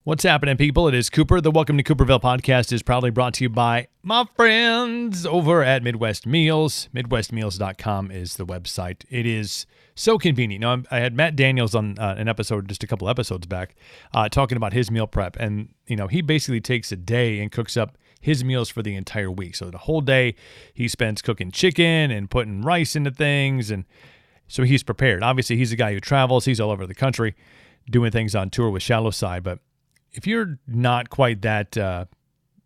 What's happening, people? It is Cooper. The Welcome to Cooperville podcast is proudly brought to you by my friends over at Midwest Meals. MidwestMeals.com is the website. It is so convenient. Now, I had Matt Daniels on an episode just a couple episodes back talking about his meal prep. And, he basically takes a day and cooks up his meals for the entire week. So the whole day he spends cooking chicken and putting rice into things. And so he's prepared. Obviously, he's a guy who travels. He's all over the country doing things on tour with Shallow Side. But if you're not quite that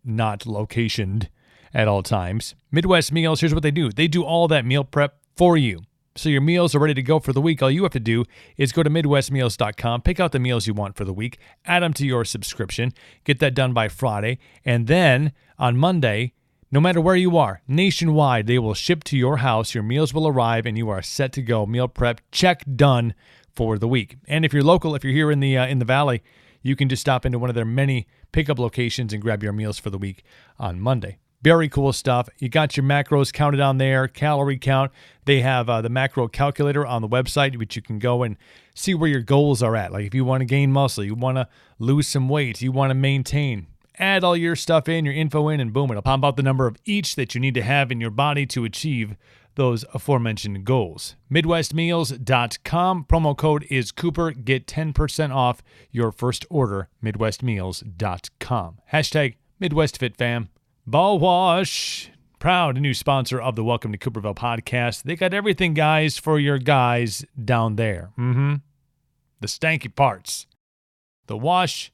not locationed at all times, Midwest Meals, here's what they do. They do all that meal prep for you. So your meals are ready to go for the week. All you have to do is go to MidwestMeals.com, pick out the meals you want for the week, add them to your subscription, get that done by Friday, and then on Monday, no matter where you are, nationwide, they will ship to your house. Your meals will arrive, and you are set to go. Meal prep, check, done for the week. And if you're local, if you're here in the Valley, you can just stop into one of their many pickup locations and grab your meals for the week on Monday. Very cool stuff. You got your macros counted on there, calorie count. They have the macro calculator on the website, which you can go and see where your goals are at. Like if you want to gain muscle, you want to lose some weight, you want to maintain. Add all your stuff in, your info in, and boom, it'll pop out the number of each that you need to have in your body to achieve those aforementioned goals. MidwestMeals.com. Promo code is Cooper. Get 10% off your first order. MidwestMeals.com. Hashtag MidwestFitFam. Ball Wash, proud new sponsor of the Welcome to Cooperville podcast. They got everything, guys, for your guys down there. The stanky parts. The wash,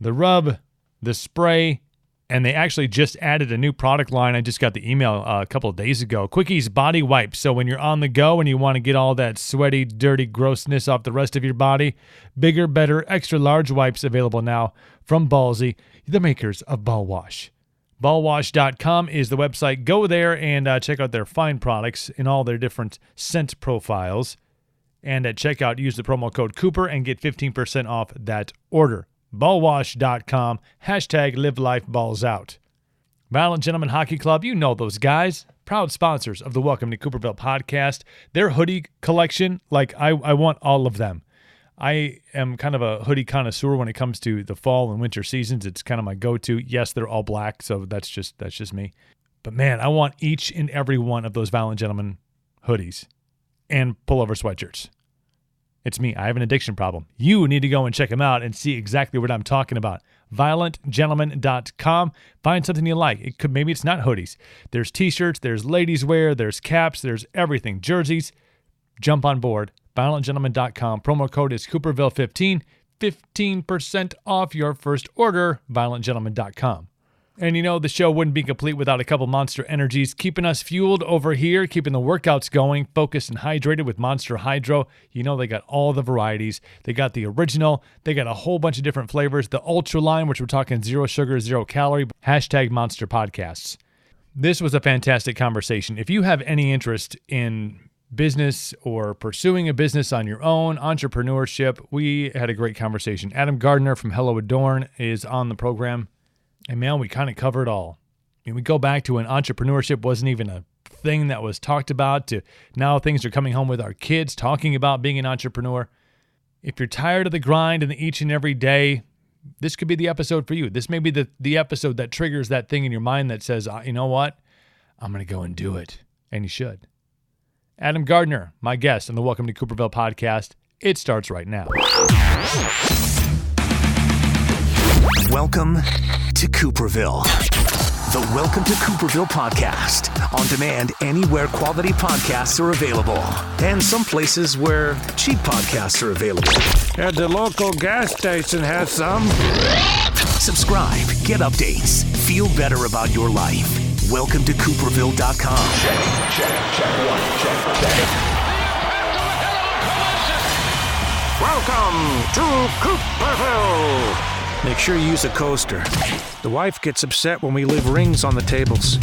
the rub, the spray, and they actually just added a new product line. I just got the email a couple of days ago. Quickies Body Wipes. So when you're on the go and you want to get all that sweaty, dirty grossness off the rest of your body, bigger, better, extra large wipes available now from Ballsy, the makers of Ball Wash. Ballwash.com is the website. Go there and check out their fine products in all their different scent profiles. And at checkout, use the promo code Cooper and get 15% off that order. Ballwash.com. Hashtag live life balls out. Violent Gentlemen Hockey Club, you know those guys. Proud sponsors of the Welcome to Cooperville podcast. Their hoodie collection, I want all of them. I am kind of a hoodie connoisseur when it comes to the fall and winter seasons. It's kind of my go-to. Yes, they're all black, so that's just me. But man, I want each and every one of those Violent Gentlemen hoodies and pullover sweatshirts. It's me. I have an addiction problem. You need to go and check them out and see exactly what I'm talking about. ViolentGentleman.com. Find something you like. Maybe it's not hoodies. There's t-shirts, there's ladies wear, there's caps, there's everything. Jerseys. Jump on board. ViolentGentleman.com. Promo code is Cooperville15. 15% off your first order. ViolentGentleman.com. And the show wouldn't be complete without a couple Monster Energies keeping us fueled over here, keeping the workouts going, focused and hydrated with Monster Hydro. They got all the varieties. They got the original. They got a whole bunch of different flavors. The Ultra line, which we're talking 0 sugar, 0 calorie. Hashtag Monster Podcasts. This was a fantastic conversation. If you have any interest in business or pursuing a business on your own, entrepreneurship, we had a great conversation. Adam Gardner from Hello Adorn is on the program. And man, we kind of covered all. We go back to when entrepreneurship wasn't even a thing that was talked about to now things are coming home with our kids talking about being an entrepreneur. If you're tired of the grind and the each and every day, this could be the episode for you. This may be the episode that triggers that thing in your mind that says, you know what? I'm going to go and do it. And you should. Adam Gardner, my guest on the Welcome to Cooperville podcast. It starts right now. Welcome to Cooperville. The Welcome to Cooperville podcast. On demand anywhere quality podcasts are available. And some places where cheap podcasts are available. At the local gas station has some. Subscribe, get updates, feel better about your life. Welcome to Cooperville.com. Check. Welcome to Cooperville. Make sure you use a coaster. The wife gets upset when we leave rings on the tables.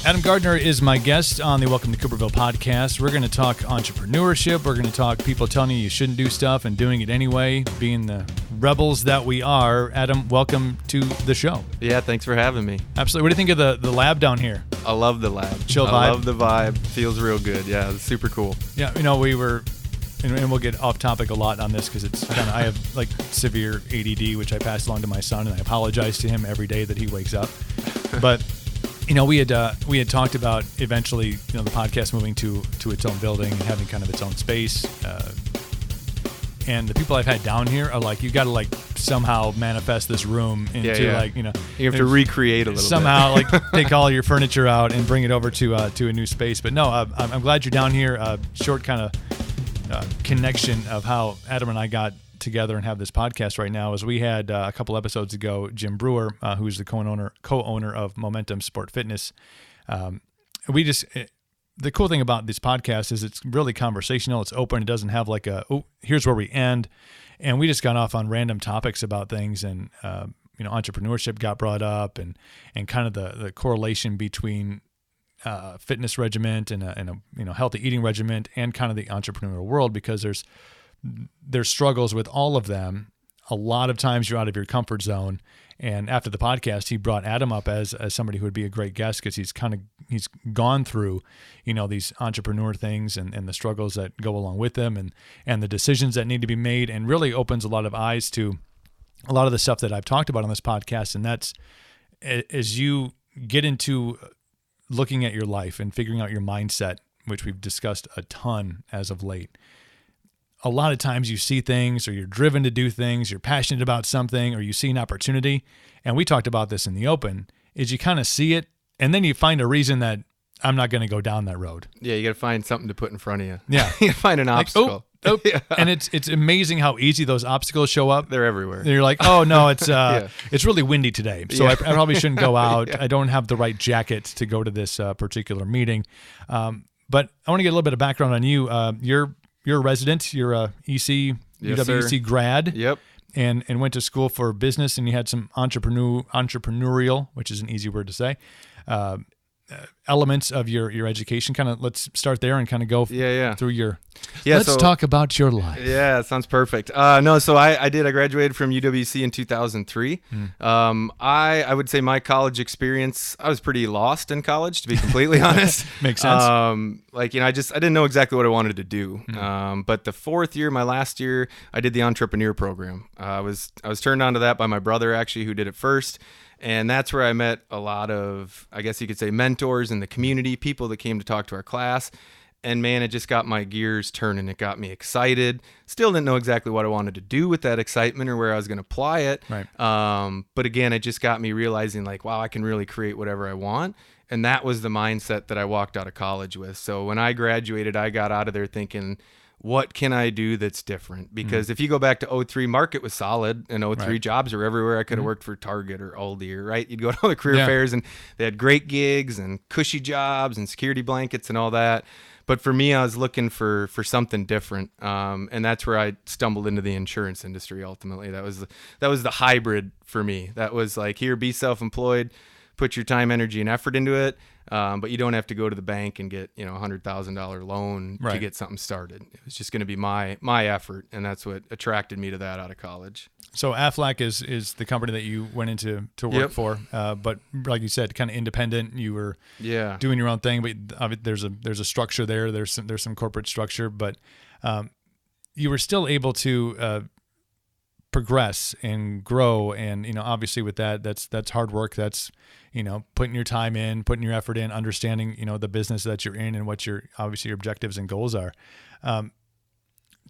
Adam Gardner is my guest on the Welcome to Cooperville podcast. We're going to talk entrepreneurship. We're going to talk people telling you shouldn't do stuff and doing it anyway, being the rebels that we are. Adam, welcome to the show. Yeah, thanks for having me. Absolutely. What do you think of the lab down here? I love the lab. Chill vibe. I love the vibe. Feels real good. Yeah, it's super cool. Yeah, we were, and we'll get off topic a lot on this because it's kind of, I have like severe ADD, which I pass along to my son, and I apologize to him every day that he wakes up. But we had talked about eventually, the podcast moving to its own building and having kind of its own space. And the people I've had down here are like, you got to like somehow manifest this room into like, you have to recreate a little somehow bit. Like take all your furniture out and bring it over to a new space. But no, I'm glad you're down here. Short kind of connection of how Adam and I got together and have this podcast right now is we had a couple episodes ago, Jim Brewer, who's the co-owner of Momentum Sport Fitness. The cool thing about this podcast is it's really conversational. It's open. It doesn't have like here's where we end. And we just got off on random topics about things, and entrepreneurship got brought up, and kind of the correlation between fitness regiment and a healthy eating regiment and kind of the entrepreneurial world, because there's struggles with all of them. A lot of times you're out of your comfort zone. And after the podcast, he brought Adam up as somebody who would be a great guest because he's gone through, these entrepreneur things and the struggles that go along with them and the decisions that need to be made, and really opens a lot of eyes to a lot of the stuff that I've talked about on this podcast. And that's as you get into looking at your life and figuring out your mindset, which we've discussed a ton as of late. A lot of times you see things, or you're driven to do things, you're passionate about something, or you see an opportunity. And we talked about this in the open, is you kind of see it, and then you find a reason that I'm not going to go down that road. Yeah, you got to find something to put in front of you. Yeah. You got to find an obstacle. Yeah. And it's amazing how easy those obstacles show up. They're everywhere. And you're like, oh no, it's it's really windy today, so I probably shouldn't go out. I don't have the right jacket to go to this particular meeting. But I want to get a little bit of background on you. You're a resident. You're a UWEC grad. Yep. And went to school for business, and you had some entrepreneurial, which is an easy word to say, elements of your education. Kind of let's start there and kind of go through your. Yeah, let's talk about your life. Yeah, it sounds perfect. So I graduated from UWEC in 2003. I would say my college experience, I was pretty lost in college, to be completely honest. Makes sense. I didn't know exactly what I wanted to do. But the fourth year, my last year, I did the entrepreneur program. I was turned on to that by my brother, actually, who did it first. And that's where I met a lot of, I guess you could say, mentors in the community, people that came to talk to our class. And man, it just got my gears turning. It got me excited. Still didn't know exactly what I wanted to do with that excitement or where I was going to apply it. Right. But again, it just got me realizing like, wow, I can really create whatever I want. And that was the mindset that I walked out of college with. So when I graduated, I got out of there thinking, what can I do that's different? Because if you go back to 2003, market was solid, and 2003 Right. jobs were everywhere. I could have worked for Target or Aldi, right? You'd go to all the career fairs, and they had great gigs and cushy jobs and security blankets and all that. But for me, I was looking for something different, and that's where I stumbled into the insurance industry. Ultimately, that was the hybrid for me. That was like, here, be self-employed, put your time, energy, and effort into it. But you don't have to go to the bank and get $100,000 loan to get something started. It was just going to be my effort, and that's what attracted me to that out of college. So Aflac is the company that you went into to work for, but like you said, kind of independent. You were doing your own thing, but there's a structure there. There's some corporate structure, but you were still able to progress and grow. And obviously with that's hard work. That's putting your time in, putting your effort in, understanding the business that you're in and what your objectives and goals are.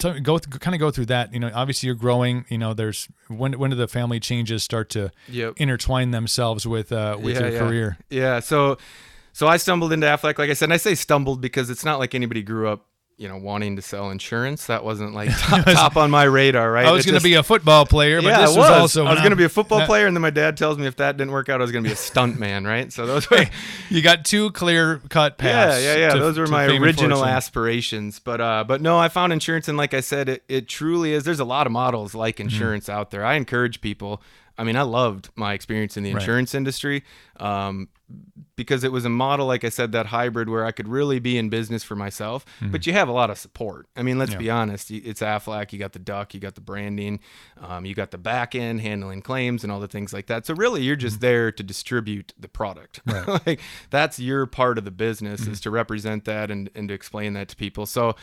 So go through that. Obviously you're growing. There's when do the family changes start to intertwine themselves with your career? Yeah. So I stumbled into Aflac, like I said. And I say stumbled because it's not like anybody grew up wanting to sell insurance. That wasn't like top on my radar, right? I was going to be a football player, but this was also... I was going to be a football player, and then my dad tells me if that didn't work out, I was going to be a stunt man, right? So those were... You got two clear-cut paths. Yeah. Those were my original aspirations. But no, I found insurance, and like I said, it truly is. There's a lot of models like insurance out there. I encourage people, I mean, I loved my experience in the insurance industry, because it was a model, like I said, that hybrid where I could really be in business for myself, but you have a lot of support. I mean, let's be honest, it's Aflac, you got the duck, you got the branding, you got the back end handling claims and all the things like that. So really you're just there to distribute the product. Right. Like that's your part of the business is to represent that and to explain that to people. So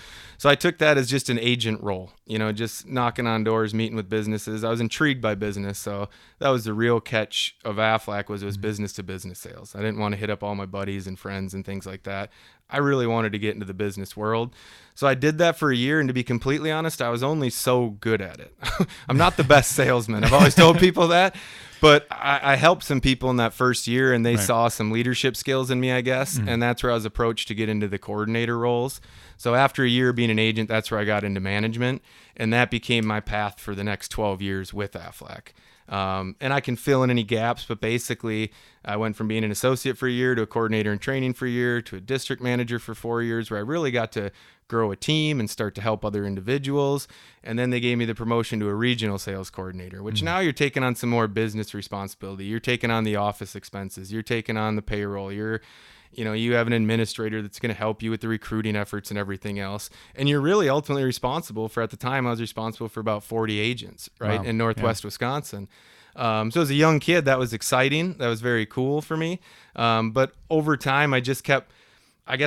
I took that as just an agent role, just knocking on doors, meeting with businesses. I was intrigued by business. So that was the real catch of Aflac was it was business to business sales. I didn't want to hit up all my buddies and friends and things like that. I really wanted to get into the business world. So I did that for a year. And to be completely honest, I was only so good at it. I'm not the best salesman. I've always told people that. But I helped some people in that first year, and they saw some leadership skills in me, I guess. And that's where I was approached to get into the coordinator roles. So after a year being an agent, that's where I got into management. And that became my path for the next 12 years with Aflac. And I can fill in any gaps, but basically I went from being an associate for a year to a coordinator in training for a year to a district manager for 4 years, where I really got to grow a team and start to help other individuals. And then they gave me the promotion to a regional sales coordinator, which now you're taking on some more business responsibility. You're taking on the office expenses. You're taking on the payroll. You have an administrator that's going to help you with the recruiting efforts and everything else. And you're really ultimately responsible for, at the time, I was responsible for about 40 agents, right, in Northwest Wisconsin. So as a young kid, that was exciting. That was very cool for me. But over time, I guess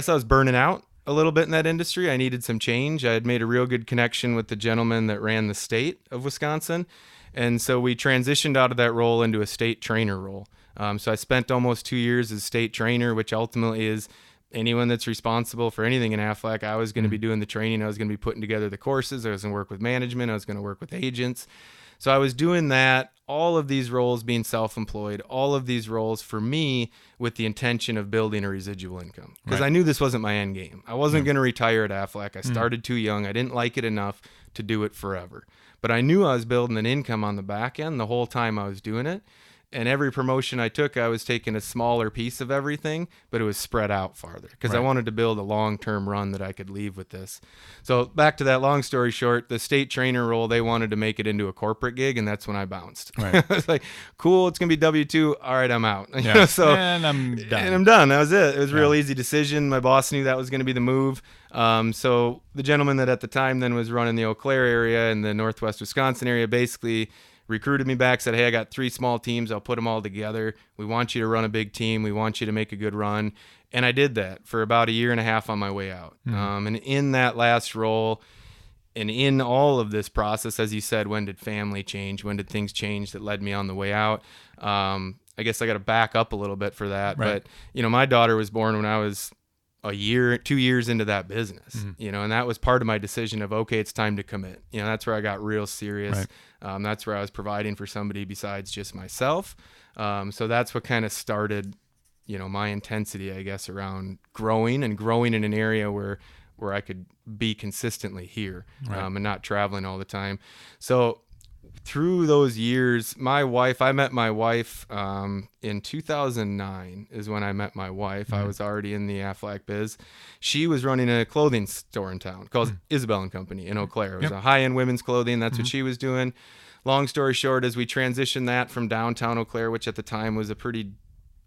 I was burning out a little bit in that industry. I needed some change. I had made a real good connection with the gentleman that ran the state of Wisconsin. And so we transitioned out of that role into a state trainer role. So I spent almost 2 years as state trainer, which ultimately is anyone that's responsible for anything in Aflac. I was going to be doing the training. I was going to be putting together the courses. I was going to work with management. I was going to work with agents. So I was doing that, all of these roles being self-employed, all of these roles for me with the intention of building a residual income. Because I knew this wasn't my end game. I wasn't going to retire at Aflac. I started too young. I didn't like it enough to do it forever. But I knew I was building an income on the back end the whole time I was doing it. And every promotion I took, I was taking a smaller piece of everything, but it was spread out farther because I wanted to build a long-term run that I could leave with this. So back to that, long story short, the state trainer role, they wanted to make it into a corporate gig, and that's when I bounced. Right. I was like, cool, it's going to be W-2. All right, I'm out. Yeah. And I'm done. And I'm done. That was it. It was a real easy decision. My boss knew that was going to be the move. So the gentleman that at the time then was running the Eau Claire area and the Northwest Wisconsin area basically recruited me back, said, hey, I got 3 small teams. I'll put them all together. We want you to run a big team. We want you to make a good run. And I did that for about a year and a half on my way out. And in that last role and in all of this process, as you said, when did family change? When did things change that led me on the way out? I guess I got to back up a little bit for that. Right. But, my daughter was born when I was 2 years into that business, and that was part of my decision of, okay, it's time to commit. That's where I got real serious. Right. That's where I was providing for somebody besides just myself. So that's what kind of started, my intensity, I guess, around growing in an area where I could be consistently here, and not traveling all the time. So through those years, I met my wife in 2009 is when I met my wife. I was already in the Aflac biz. She was running a clothing store in town called Isabel & Company in Eau Claire. It was a high-end women's clothing. That's what she was doing. Long story short, as we transitioned that from downtown Eau Claire, which at the time was a pretty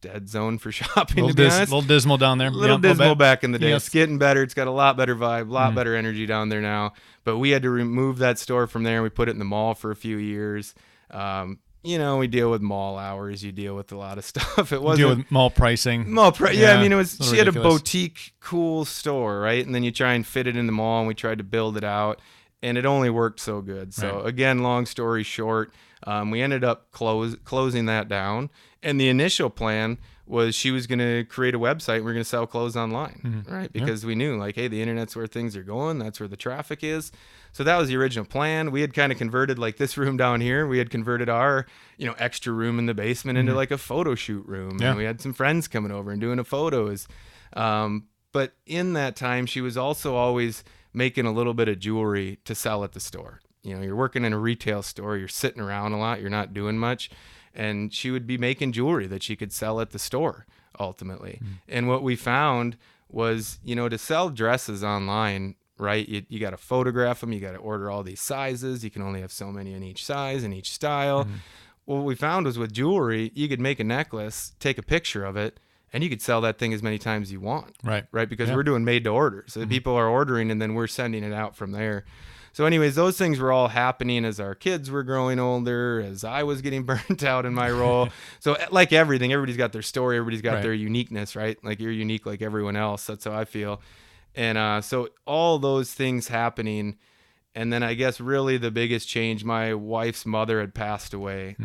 dead zone for shopping, to be honest. A little dismal down there. A little dismal back in the day. Yes. It's getting better. It's got a lot better vibe, a lot better energy down there now. But we had to remove that store from there. We put it in the mall for a few years. We deal with mall hours. You deal with a lot of stuff. It wasn't deal with mall pricing. Yeah, I mean, it was. She had a boutique, cool store, right? And then you try and fit it in the mall, and we tried to build it out, and it only worked so good. So again, long story short, we ended up closing that down. And the initial plan was she was going to create a website and we're going to sell clothes online, right? Because we knew, like, hey, the internet's where things are going. That's where the traffic is. So that was the original plan. We had kind of converted, like, this room down here. We had converted our, extra room in the basement into like a photo shoot room. Yeah. And we had some friends coming over and doing photos. But in that time, she was also always making a little bit of jewelry to sell at the store. You're working in a retail store. You're sitting around a lot. You're not doing much. And she would be making jewelry that she could sell at the store ultimately. And what we found was, to sell dresses online, right? You got to photograph them. You got to order all these sizes. You can only have so many in each size and each style. what we found was with jewelry, you could make a necklace, take a picture of it, and you could sell that thing as many times as you want. Right. Because we're doing made to order. So people are ordering and then we're sending it out from there. So anyways, those things were all happening as our kids were growing older, as I was getting burnt out in my role. So like everything, everybody's got their story. Everybody's got their uniqueness, right? Like you're unique like everyone else. That's how I feel. And so all those things happening. And then I guess really the biggest change, my wife's mother had passed away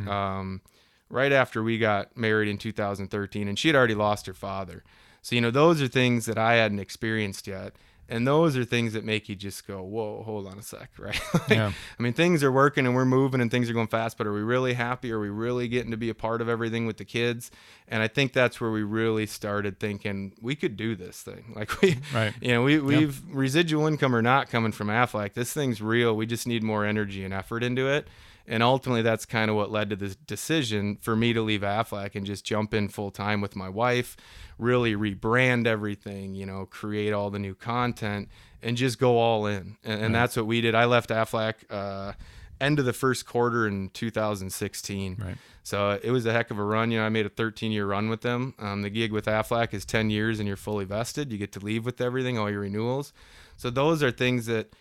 right after we got married in 2013. And she had already lost her father. So, those are things that I hadn't experienced yet. And those are things that make you just go, whoa, hold on a sec, right? I mean, things are working and we're moving and things are going fast, but are we really happy? Are we really getting to be a part of everything with the kids? And I think that's where we really started thinking we could do this thing. Like we've residual income or not coming from Aflac. This thing's real. We just need more energy and effort into it. And ultimately, that's kind of what led to this decision for me to leave Aflac and just jump in full time with my wife, really rebrand everything, create all the new content and just go all in. And that's what we did. I left Aflac end of the first quarter in 2016. Right. So it was a heck of a run. I made a 13-year run with them. The gig with Aflac is 10 years and you're fully vested. You get to leave with everything, all your renewals. So those are things that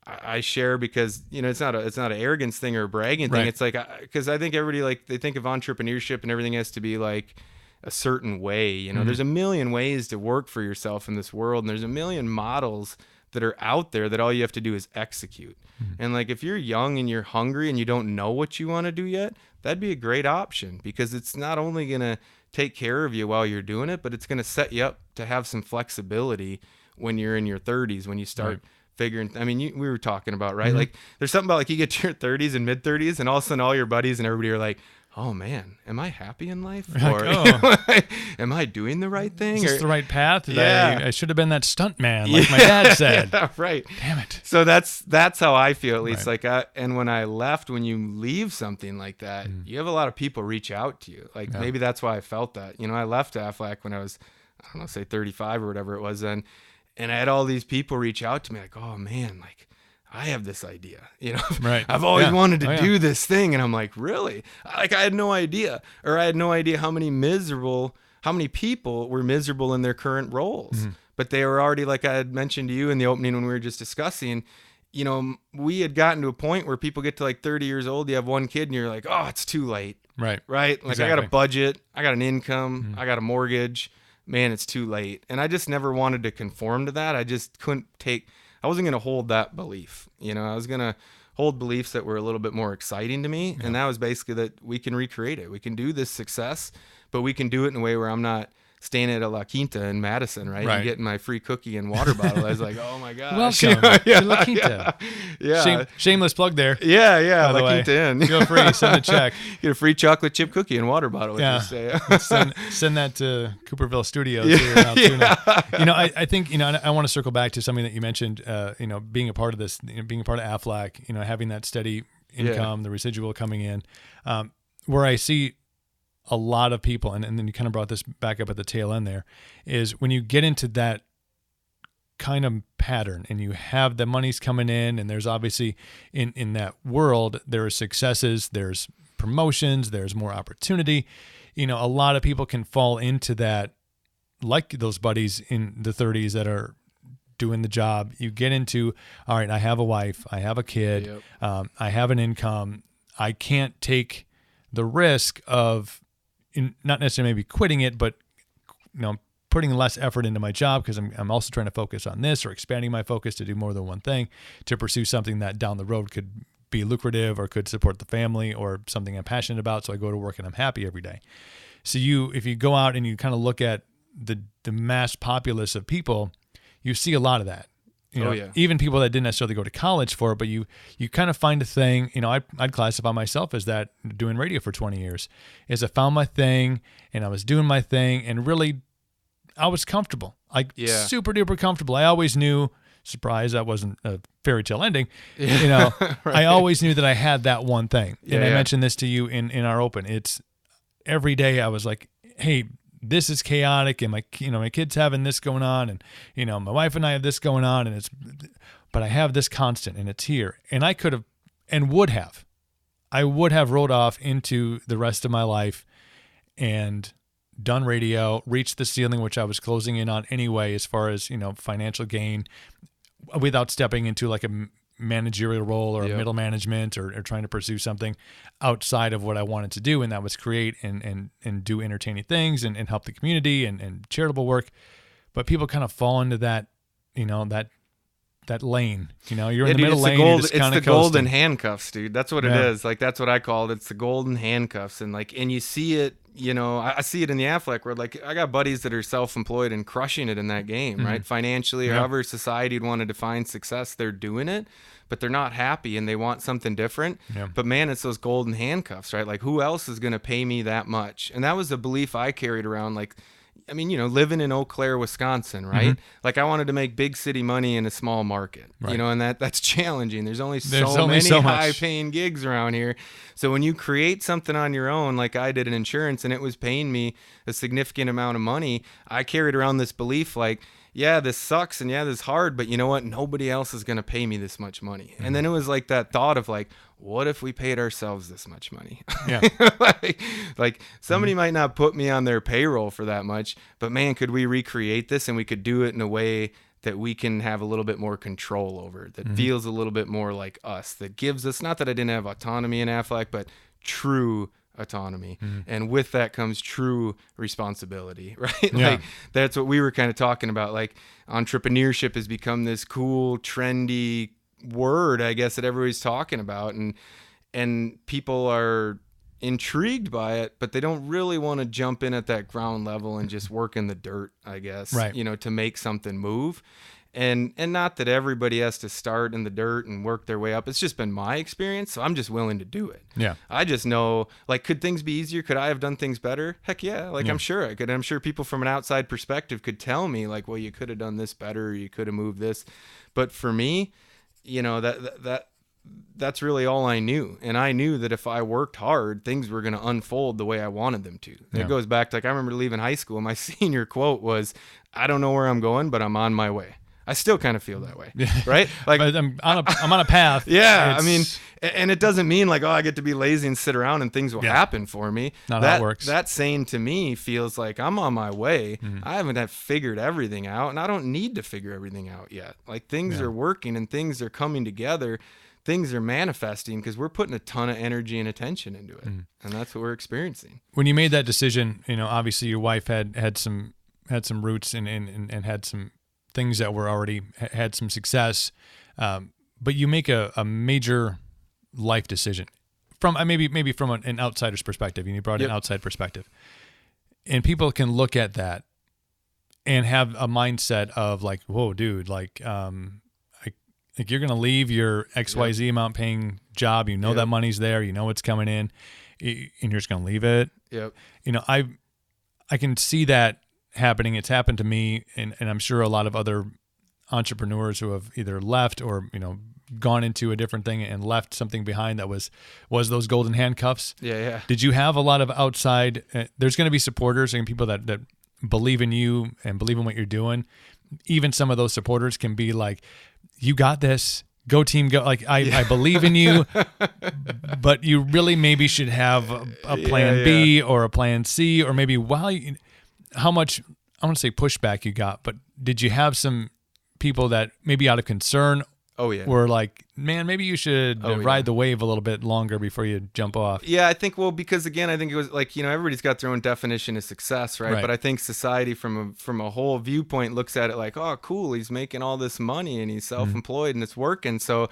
I share because, it's not an arrogance thing or a bragging thing. It's like, because I think everybody, they think of entrepreneurship and everything has to be like a certain way. There's a million ways to work for yourself in this world. And there's a million models that are out there that all you have to do is execute. And if you're young and you're hungry and you don't know what you want to do yet, that'd be a great option because it's not only going to take care of you while you're doing it, but it's going to set you up to have some flexibility when you're in your 30s, when you start figuring. I mean, we were talking about, right? Like there's something about you get to your 30s and mid 30s and all of a sudden all your buddies and everybody are like, oh man, am I happy in life? Or am I doing the right thing? Is this the right path? I should have been that stunt man, like my dad said. Right. Damn it. So that's how I feel, at least. And when I left, when you leave something like that, you have a lot of people reach out to you. Maybe that's why I felt that. I left Aflac when I was, I don't know, say 35 or whatever it was then. And I had all these people reach out to me like, oh man, I have this idea, I've always wanted to do this thing. And I'm like, really? I had no idea. Or I had no idea how many people were miserable in their current roles. But they were already, like I had mentioned to you in the opening when we were just discussing, we had gotten to a point where people get to 30 years old, you have one kid and you're like, oh, it's too late. Right. Exactly. I got a budget, I got an income, I got a mortgage. Man, it's too late. And I just never wanted to conform to that. I just I wasn't going to hold that belief. I was going to hold beliefs that were a little bit more exciting to me. And that was basically that we can recreate it. We can do this success, but we can do it in a way where I'm not staying at a La Quinta in Madison, right? And getting my free cookie and water bottle. I was like, oh my gosh. Welcome to La Quinta. Yeah. Shameless plug there. Yeah. La Quinta Inn. Feel free, send a check. Get a free chocolate chip cookie and water bottle. Send that to Cooperville Studios here now too. I think, I want to circle back to something that you mentioned, being a part of this, being a part of Aflac, having that steady income, the residual coming in, where I see a lot of people, and then you kind of brought this back up at the tail end there, is when you get into that kind of pattern and you have the money's coming in and there's obviously in that world, there are successes, there's promotions, there's more opportunity. A lot of people can fall into that, like those buddies in the 30s that are doing the job. You get into, all right, I have a wife, I have a kid, I have an income. I can't take the risk of not necessarily maybe quitting it, but putting less effort into my job because I'm also trying to focus on this or expanding my focus to do more than one thing to pursue something that down the road could be lucrative or could support the family or something I'm passionate about. So I go to work and I'm happy every day. So if you go out and you kind of look at the mass populace of people, you see a lot of that. Even people that didn't necessarily go to college for it, but you kind of find a thing. I'd classify myself as that, doing radio for 20 years, is I found my thing and I was doing my thing and really I was comfortable, super duper comfortable. I always knew, surprise, that wasn't a fairy tale ending. Right. I always knew that I had that one thing. And I mentioned this to you in our open. It's every day I was like, hey, this is chaotic and my kid's having this going on and, my wife and I have this going on and but I have this constant and it's here. And I could have and would have I would have rolled off into the rest of my life and done radio, reached the ceiling, which I was closing in on anyway, as far as, financial gain, without stepping into like a managerial role or a middle management or trying to pursue something outside of what I wanted to do. And that was create and do entertaining things and help the community and charitable work. But people kind of fall into that, that lane, you're in the middle lane. It's the golden handcuffs, dude. That's what it is. Like, that's what I call it. It's the golden handcuffs. And you see it, I see it in the Affleck world. Like, I got buddies that are self-employed and crushing it in that game, right? Financially, or however society would want to define success, they're doing it, but they're not happy and they want something different. Yeah. But man, it's those golden handcuffs, right? Like, who else is going to pay me that much? And that was a belief I carried around, living in Eau Claire, Wisconsin, right? Like, I wanted to make big city money in a small market, and that's challenging. There's only so many high-paying gigs around here. So when you create something on your own, like I did in insurance, and it was paying me a significant amount of money, I carried around this belief like, yeah, this sucks, and yeah, this is hard, but you know what? Nobody else is going to pay me this much money. And then it was like that thought of like, what if we paid ourselves this much money? Yeah. like somebody might not put me on their payroll for that much, but man, could we recreate this and we could do it in a way that we can have a little bit more control over, that feels a little bit more like us, that gives us, not that I didn't have autonomy in Affleck, but true autonomy. And with that comes true responsibility, right? Yeah. Like, that's what we were kind of talking about. Like, entrepreneurship has become this cool, trendy word, I guess, that everybody's talking about, and people are intrigued by it, but they don't really want to jump in at that ground level and just work in the dirt, I guess, right, to make something move. And not that everybody has to start in the dirt and work their way up. It's just been my experience, so I'm just willing to do it. Yeah. I just know, like, could things be easier? Could I have done things better? Heck yeah. Like, I'm sure I could. I'm sure people from an outside perspective could tell me, like, well, you could have done this better, or you could have moved this. But for me, that's really all I knew. And I knew that if I worked hard, things were going to unfold the way I wanted them to. And it goes back to, like, I remember leaving high school, my senior quote was, I don't know where I'm going, but I'm on my way. I still kind of feel that way, right? Like, but I'm on a path. Yeah, I mean, and it doesn't mean like, oh, I get to be lazy and sit around and things will happen for me. Not how it works. That saying to me feels like I'm on my way. I haven't figured everything out, and I don't need to figure everything out yet. Like, things are working and things are coming together. Things are manifesting because we're putting a ton of energy and attention into it, and that's what we're experiencing. When you made that decision, obviously your wife had some roots and had some things that were already had some success, but you make a major life decision from maybe from an outsider's perspective. You brought an outside perspective, and people can look at that and have a mindset of like, whoa, dude, like you're going to leave your XYZ amount paying job. That money's there. It's coming in, and you're just going to leave it. Yep. I can see that happening. It's happened to me, and I'm sure a lot of other entrepreneurs who have either left or gone into a different thing and left something behind that was those golden handcuffs. Yeah. Did you have a lot of outside? There's going to be supporters and people that believe in you and believe in what you're doing. Even some of those supporters can be like, "You got this. Go team, go!" Like, I believe in you, but you really maybe should have a plan B or a plan C, or maybe how much, I want to say pushback you got, but did you have some people that maybe out of concern were like, man, maybe you should ride the wave a little bit longer before you jump off? Yeah, I think, because again, I think it was like, everybody's got their own definition of success, right? But I think society from a whole viewpoint looks at it like, oh, cool, he's making all this money and he's self-employed and it's working. So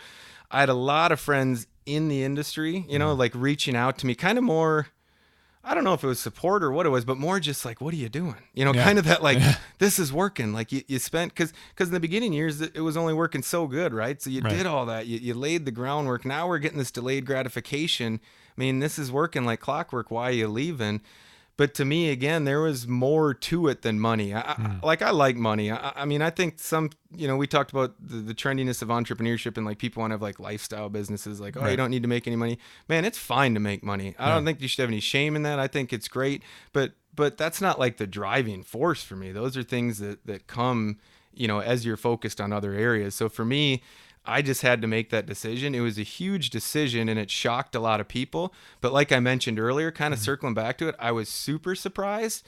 I had a lot of friends in the industry, like reaching out to me kind of more, I don't know if it was support or what it was, but more just like, what are you doing? Kind of that, like, this is working. Like, you spent, because in the beginning years, it was only working so good, right? So you did all that. You laid the groundwork. Now we're getting this delayed gratification. I mean, this is working like clockwork. Why are you leaving? But to me, again, there was more to it than money. I like money. I mean, I think we talked about the trendiness of entrepreneurship and like people want to have like lifestyle businesses, like, you don't need to make any money. Man, it's fine to make money. I don't think you should have any shame in that. I think it's great, but that's not like the driving force for me. Those are things that come, as you're focused on other areas. So for me, I just had to make that decision. It was a huge decision and it shocked a lot of people. But like I mentioned earlier, kind of circling back to it, I was super surprised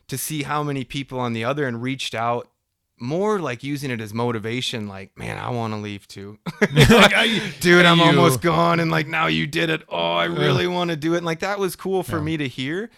to see how many people on the other end reached out, more like using it as motivation. Like, man, I want to leave too. Dude, I'm almost gone. And like, now you did it. Oh, I really want to do it. And like, that was cool for me to hear,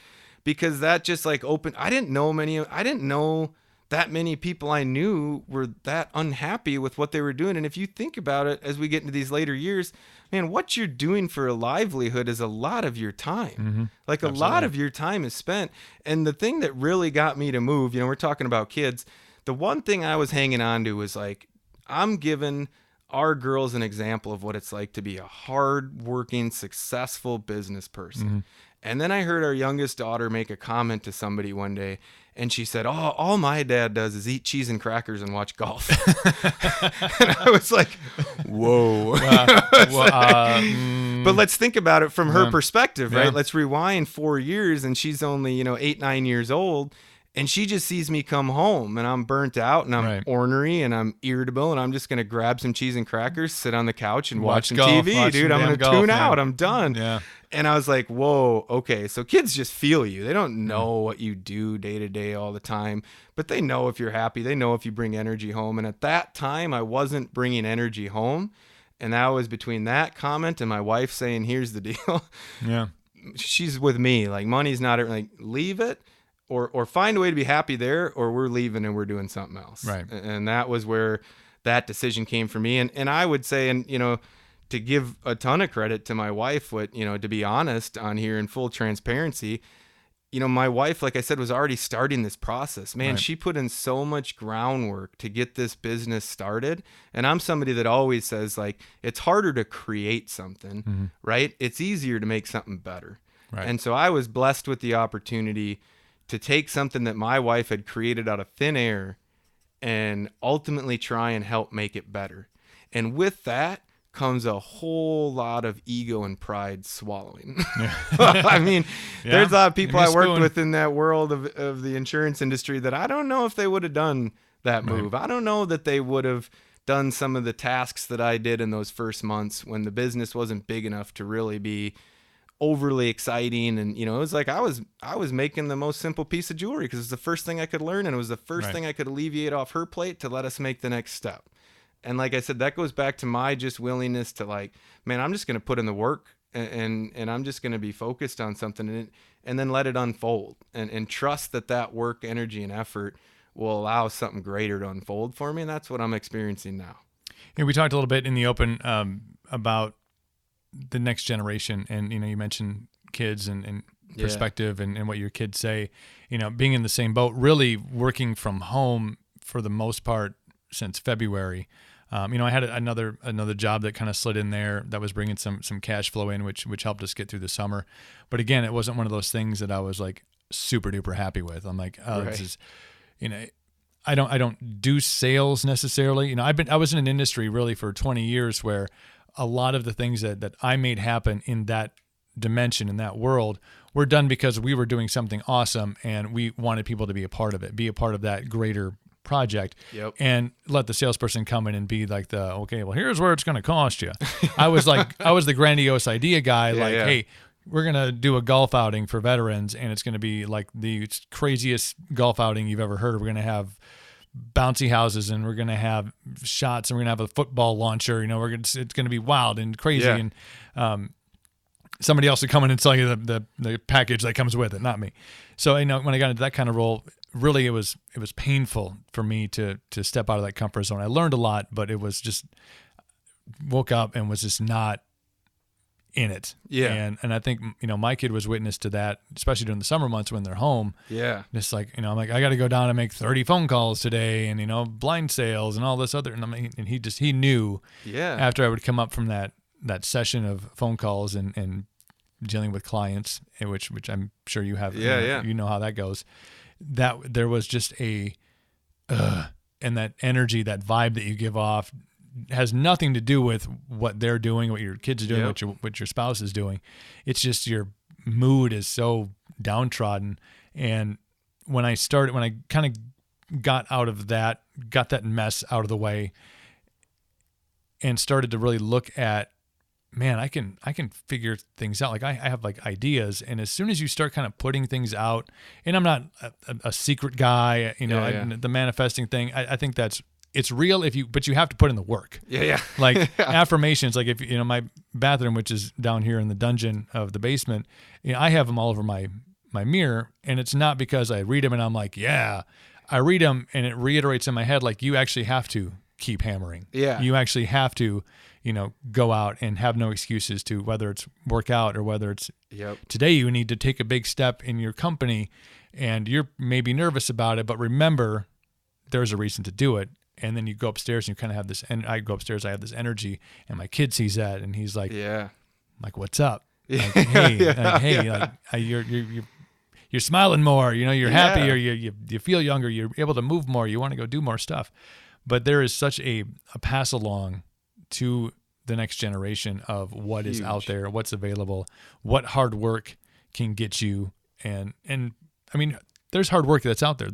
because that just like opened, I didn't know that many people I knew were that unhappy with what they were doing. And if you think about it, as we get into these later years, man, what you're doing for a livelihood is a lot of your time. Like a lot of your time is spent. And the thing that really got me to move, we're talking about kids. The one thing I was hanging on to was like, I'm giving our girls an example of what it's like to be a hardworking, successful business person. And then I heard our youngest daughter make a comment to somebody one day, and she said, "Oh, all my dad does is eat cheese and crackers and watch golf." And I was like, whoa. But let's think about it from her perspective, right? Let's rewind 4 years, and she's only, 8, 9 years old. And she just sees me come home and I'm burnt out and I'm ornery and I'm irritable and I'm just going to grab some cheese and crackers, sit on the couch and watch some TV, dude. I'm going to tune out. I'm done. Yeah. And I was like, whoa, okay. So kids just feel you. They don't know what you do day to day all the time, but they know if you're happy. They know if you bring energy home. And at that time, I wasn't bringing energy home. And that was between that comment and my wife saying, here's the deal. Yeah. She's with me. Like, money's not it. Like, leave it. Or find a way to be happy there, or we're leaving and we're doing something else. Right. And that was where that decision came for me. And I would say, and, to give a ton of credit to my wife, to be honest on here in full transparency, my wife, like I said, was already starting this process. Man, she put in so much groundwork to get this business started. And I'm somebody that always says, like, it's harder to create something, right? It's easier to make something better. Right. And so I was blessed with the opportunity to take something that my wife had created out of thin air and ultimately try and help make it better. And with that comes a whole lot of ego and pride swallowing. I mean, there's a lot of people I worked with in that world of the insurance industry that I don't know if they would have done that move. I don't know that they would have done some of the tasks that I did in those first months when the business wasn't big enough to really be overly exciting. And it was like I was making the most simple piece of jewelry because it's the first thing I could learn, and it was the first thing I could alleviate off her plate to let us make the next step. And like I said, that goes back to my just willingness to, like, man, I'm just going to put in the work and I'm just going to be focused on something and then let it unfold and trust that work, energy, and effort will allow something greater to unfold for me. And that's what I'm experiencing now. Yeah, we talked a little bit in the open about the next generation, and you mentioned kids and perspective and what your kids say, being in the same boat, really working from home for the most part since February. I had another job that kind of slid in there that was bringing some cash flow in, which helped us get through the summer. But again, it wasn't one of those things that I was like super duper happy with. I'm like, this is, I don't do sales necessarily. I was in an industry really for 20 years where a lot of the things that I made happen in that dimension, in that world, were done because we were doing something awesome and we wanted people to be a part of it, be a part of that greater project, and let the salesperson come in and be like okay, well, here's where it's going to cost you. I was the grandiose idea guy, hey, we're going to do a golf outing for veterans and it's going to be like the craziest golf outing you've ever heard of. We're going to have bouncy houses and we're going to have shots and we're going to have a football launcher, it's going to be wild and crazy. And somebody else would come in and sell you the package that comes with it, not me. So when I got into that kind of role, really it was painful for me to step out of that comfort zone. I learned a lot, but it was just woke up and was just not in it. Yeah. And I think, my kid was witness to that, especially during the summer months when they're home. Yeah. Just like, I'm like, I got to go down and make 30 phone calls today and, blind sales and all this other, and he knew after I would come up from that session of phone calls and dealing with clients, which I'm sure you have, you know how that goes, that there was just and that energy, that vibe that you give off has nothing to do with what they're doing, what your kids are doing, what your spouse is doing. It's just your mood is so downtrodden. And when I kind of got out of that, got that mess out of the way, and started to really look at, man, I can figure things out. Like I have like ideas, and as soon as you start kind of putting things out, and I'm not a secret guy, the manifesting thing, I think it's real but you have to put in the work. Yeah. Like affirmations, like if my bathroom, which is down here in the dungeon of the basement, I have them all over my mirror, and it's not because I read them and I'm like, yeah, I read them and it reiterates in my head, like you actually have to keep hammering. Yeah. You actually have to, go out and have no excuses to whether it's work out or whether it's today you need to take a big step in your company and you're maybe nervous about it, but remember there's a reason to do it. And then you go upstairs and you kind of have this, and I go upstairs, I have this energy, and my kid sees that and he's like, like, what's up? Like, hey, you're smiling more, you're happier, you feel younger, you're able to move more, you want to go do more stuff. But there is such a pass along to the next generation of what is out there, what's available, what hard work can get you. And I mean, there's hard work that's out there.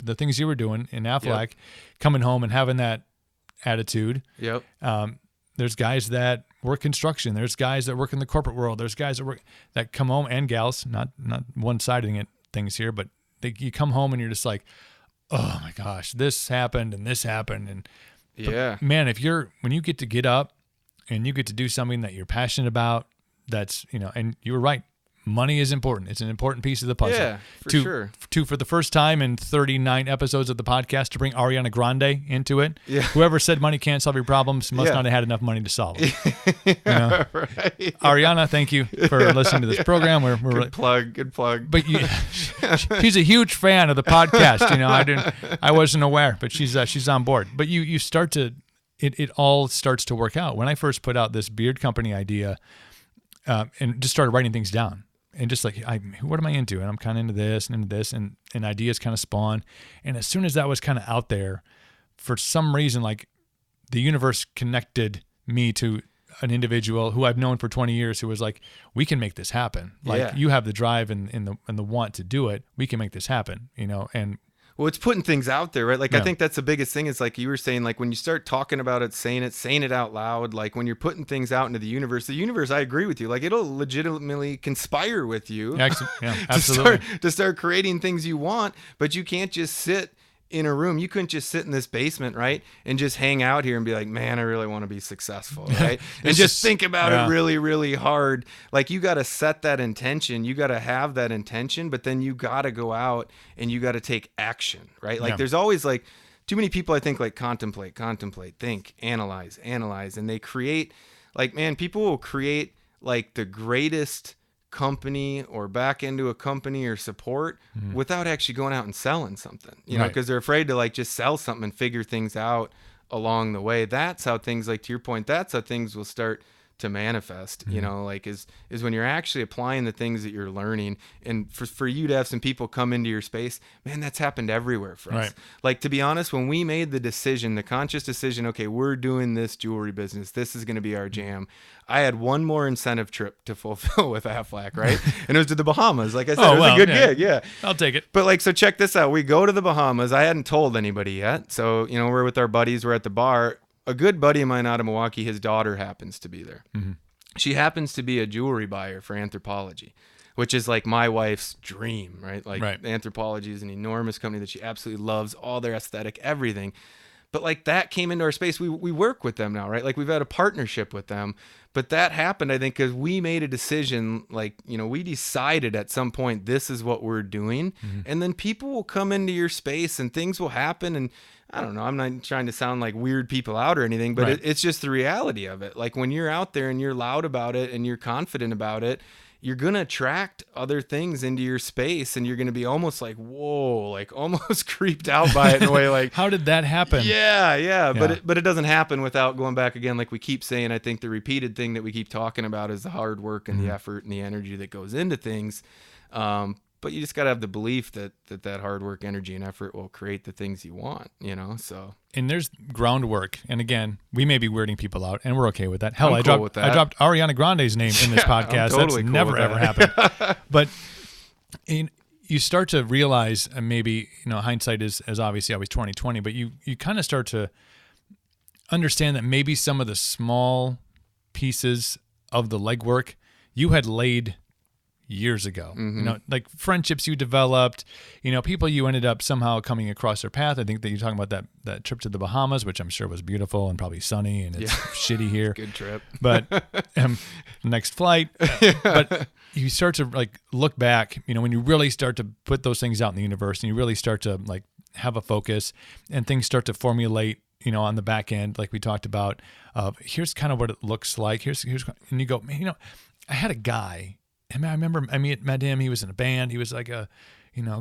The things you were doing in Aflac, coming home and having that attitude. Yep. There's guys that work construction. There's guys that work in the corporate world. There's guys that come home, and gals, not one-siding it things here, but you come home and you're just like, oh my gosh, this happened and this happened. And but man, when you get up and you get to do something that you're passionate about, that's, and you were right. Money is important. It's an important piece of the puzzle. Yeah, sure. For the first time in 39 episodes of the podcast, to bring Ariana Grande into it. Yeah. Whoever said money can't solve your problems must not have had enough money to solve them. Right. Ariana, thank you for listening to this program. We're good plug. But she's a huge fan of the podcast. I wasn't aware, but she's on board. But you start to, it all starts to work out. When I first put out this beard company idea, and just started writing things down. And just like, what am I into? And I'm kind of into this, and ideas kind of spawn. And as soon as that was kind of out there, for some reason, like the universe connected me to an individual who I've known for 20 years who was like, we can make this happen. Like you have the drive and the want to do it. We can make this happen, and well, it's putting things out there, right? Like, I think that's the biggest thing is like you were saying, like when you start talking about it, saying it out loud, like when you're putting things out into the universe, I agree with you. Like it'll legitimately conspire with you absolutely. to start creating things you want, but you can't just sit in a room. You couldn't just sit in this basement, right? And just hang out here and be like, man, I really want to be successful, right? And just think about it really, really hard. Like you got to set that intention. You got to have that intention, but then you got to go out and you got to take action, right? Like there's always like too many people, I think, like contemplate, think, analyze. And they create like, man, people will create like the greatest company or back into a company or support without actually going out and selling something, know, because they're afraid to like just sell something and figure things out along the way. That's how things, like to your point, that's how things will start to manifest, like is when you're actually applying the things that you're learning. And for you to have some people come into your space, man, that's happened everywhere for us. Like, to be honest, when we made the conscious decision, okay, we're doing this jewelry business, this is going to be our jam, I had one more incentive trip to fulfill with Aflac, right? And it was to the Bahamas. Like I said, it was a good gig. Yeah. I'll take it. But like, so check this out. We go to the Bahamas. I hadn't told anybody yet. So, we're with our buddies. We're at the bar. A good buddy of mine out of Milwaukee, his daughter happens to be there. She happens to be a jewelry buyer for Anthropologie, which is like my wife's dream, right? Like Anthropologie is an enormous company that she absolutely loves, all their aesthetic, everything. But like that came into our space. We work with them now, right? Like we've had a partnership with them. But that happened, I think, because we made a decision, like, we decided at some point, this is what we're doing. And then people will come into your space and things will happen. And I don't know, I'm not trying to sound like weird people out or anything, but it's just the reality of it. Like when you're out there and you're loud about it and you're confident about it, you're going to attract other things into your space, and you're going to be almost like, whoa, like almost creeped out by it in a way like, how did that happen? Yeah. But it doesn't happen without going back again. Like we keep saying, I think the repeated thing that we keep talking about is the hard work and the effort and the energy that goes into things. But you just got to have the belief that hard work, energy, and effort will create the things you want, so. And there's groundwork. And again, we may be weirding people out, and we're okay with that. Hell, I dropped Ariana Grande's name in this podcast. Totally That's never, ever happened. But you start to realize, and maybe, hindsight is obviously always 20/20, but you kind of start to understand that maybe some of the small pieces of the legwork you had laid years ago, like friendships you developed, people you ended up somehow coming across their path. I think that you're talking about that trip to the Bahamas, which I'm sure was beautiful and probably sunny, and it's shitty here. Good trip. But next flight. But you start to like look back, when you really start to put those things out in the universe and you really start to like have a focus and things start to formulate, on the back end, like we talked about, here's kind of what it looks like. Here's, and you go, man, I had a guy. I remember I met him. He was in a band. He was like a,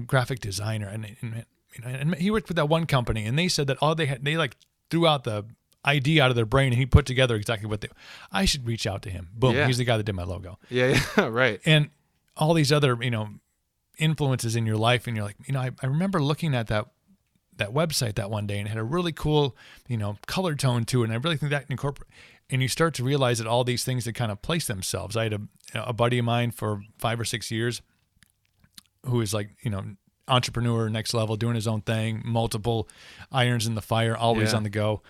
graphic designer, and he worked with that one company. And they said that they like threw out the idea out of their brain, and he put together exactly what I should reach out to him. Boom, he's the guy that did my logo. Yeah, right. And all these other, influences in your life, and you're like, I remember looking at that website that one day, and it had a really cool, color tone to it, and I really think that incorporate. And you start to realize that all these things that kind of place themselves. I had a buddy of mine for 5 or 6 years who is like, entrepreneur, next level, doing his own thing, multiple irons in the fire, always on the go,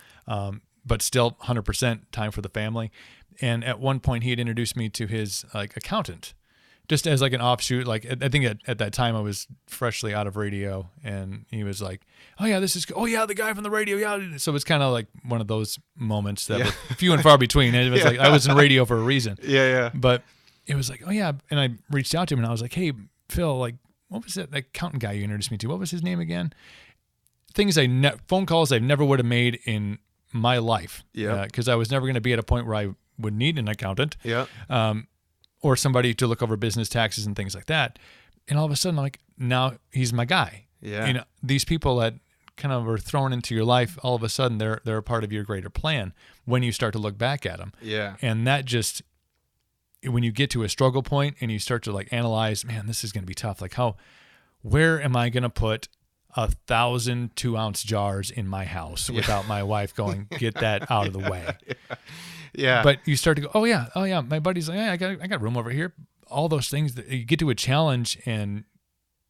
but still 100% time for the family. And at one point he had introduced me to his like accountant, just as like an offshoot. Like I think at that time I was freshly out of radio, and he was like, oh yeah, the guy from the radio. Yeah. So it's kind of like one of those moments that were few and far between. And it was like, I was in radio for a reason. Yeah. But it was like, oh yeah. And I reached out to him and I was like, hey, Phil, like, what was that accountant guy you introduced me to? What was his name again? Phone calls I never would have made in my life. Yeah. Because I was never going to be at a point where I would need an accountant. Yeah. Or somebody to look over business taxes and things like that. And all of a sudden, like, now he's my guy. Yeah. These people that kind of are thrown into your life, all of a sudden they're a part of your greater plan when you start to look back at them. Yeah. And that just, when you get to a struggle point and you start to like analyze, man, this is going to be tough. Like where am I going to put 1,000 2-ounce jars in my house without my wife going, get that out of the way? Yeah. But you start to go, oh yeah. My buddy's like, hey, I got room over here. All those things that you get to a challenge and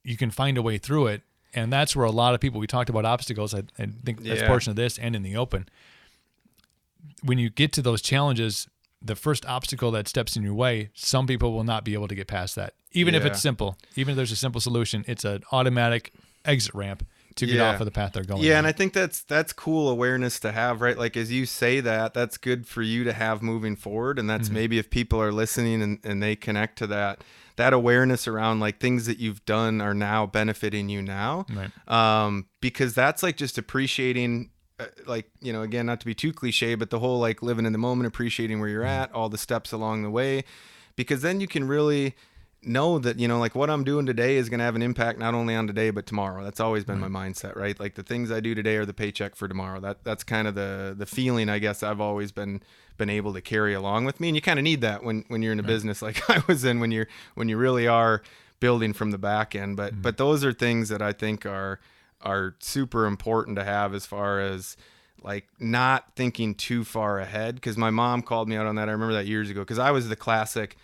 you can find a way through it. And that's where a lot of people, we talked about obstacles. I think that's a portion of this and in the open. When you get to those challenges, the first obstacle that steps in your way, some people will not be able to get past that. Even if it's simple, even if there's a simple solution, it's an automatic exit ramp to get off of the path they're going. Yeah, and I think that's cool awareness to have, right? Like as you say that's good for you to have moving forward, and that's maybe if people are listening and they connect to that awareness around like things that you've done are now benefiting you now, right? Because that's like just appreciating, like, again, not to be too cliche, but the whole like living in the moment, appreciating where you're at, all the steps along the way, because then you can really know that, like what I'm doing today is going to have an impact not only on today, but tomorrow. That's always been my mindset, right? Like the things I do today are the paycheck for tomorrow. That's kind of the feeling, I guess, I've always been able to carry along with me. And you kind of need that when you're in a business like I was in, when you really are building from the back end. But those are things that I think are super important to have, as far as like not thinking too far ahead. Because my mom called me out on that. I remember that years ago, because I was the classic,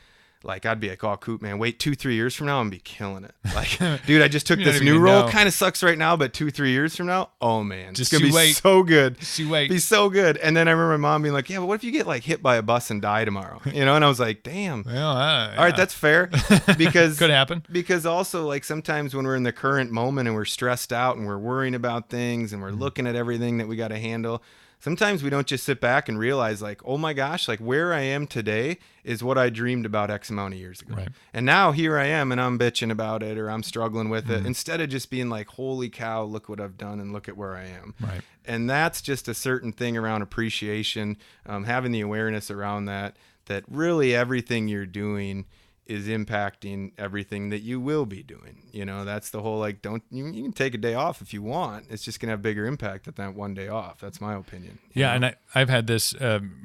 like, I'd be like, oh, Coop, man, wait 2-3 years from now, I'm going to be killing it. Like, dude, I just took this new role. Kind of sucks right now, but 2-3 years from now, oh, man, it's going to be so good. Just you wait. Be so good. And then I remember my mom being like, yeah, but what if you get, like, hit by a bus and die tomorrow? And I was like, damn. Well, all right, that's fair. Because could happen. Because also, like, sometimes when we're in the current moment and we're stressed out and we're worrying about things and we're looking at everything that we got to handle, sometimes we don't just sit back and realize, like, oh my gosh, like where I am today is what I dreamed about X amount of years ago. Right. And now here I am and I'm bitching about it, or I'm struggling with it, instead of just being like, holy cow, look what I've done and look at where I am. Right. And that's just a certain thing around appreciation, having the awareness around that really everything you're doing is impacting everything that you will be doing. That's the whole, like, you can take a day off if you want. It's just going to have bigger impact than that one day off. That's my opinion. Yeah. And I've had this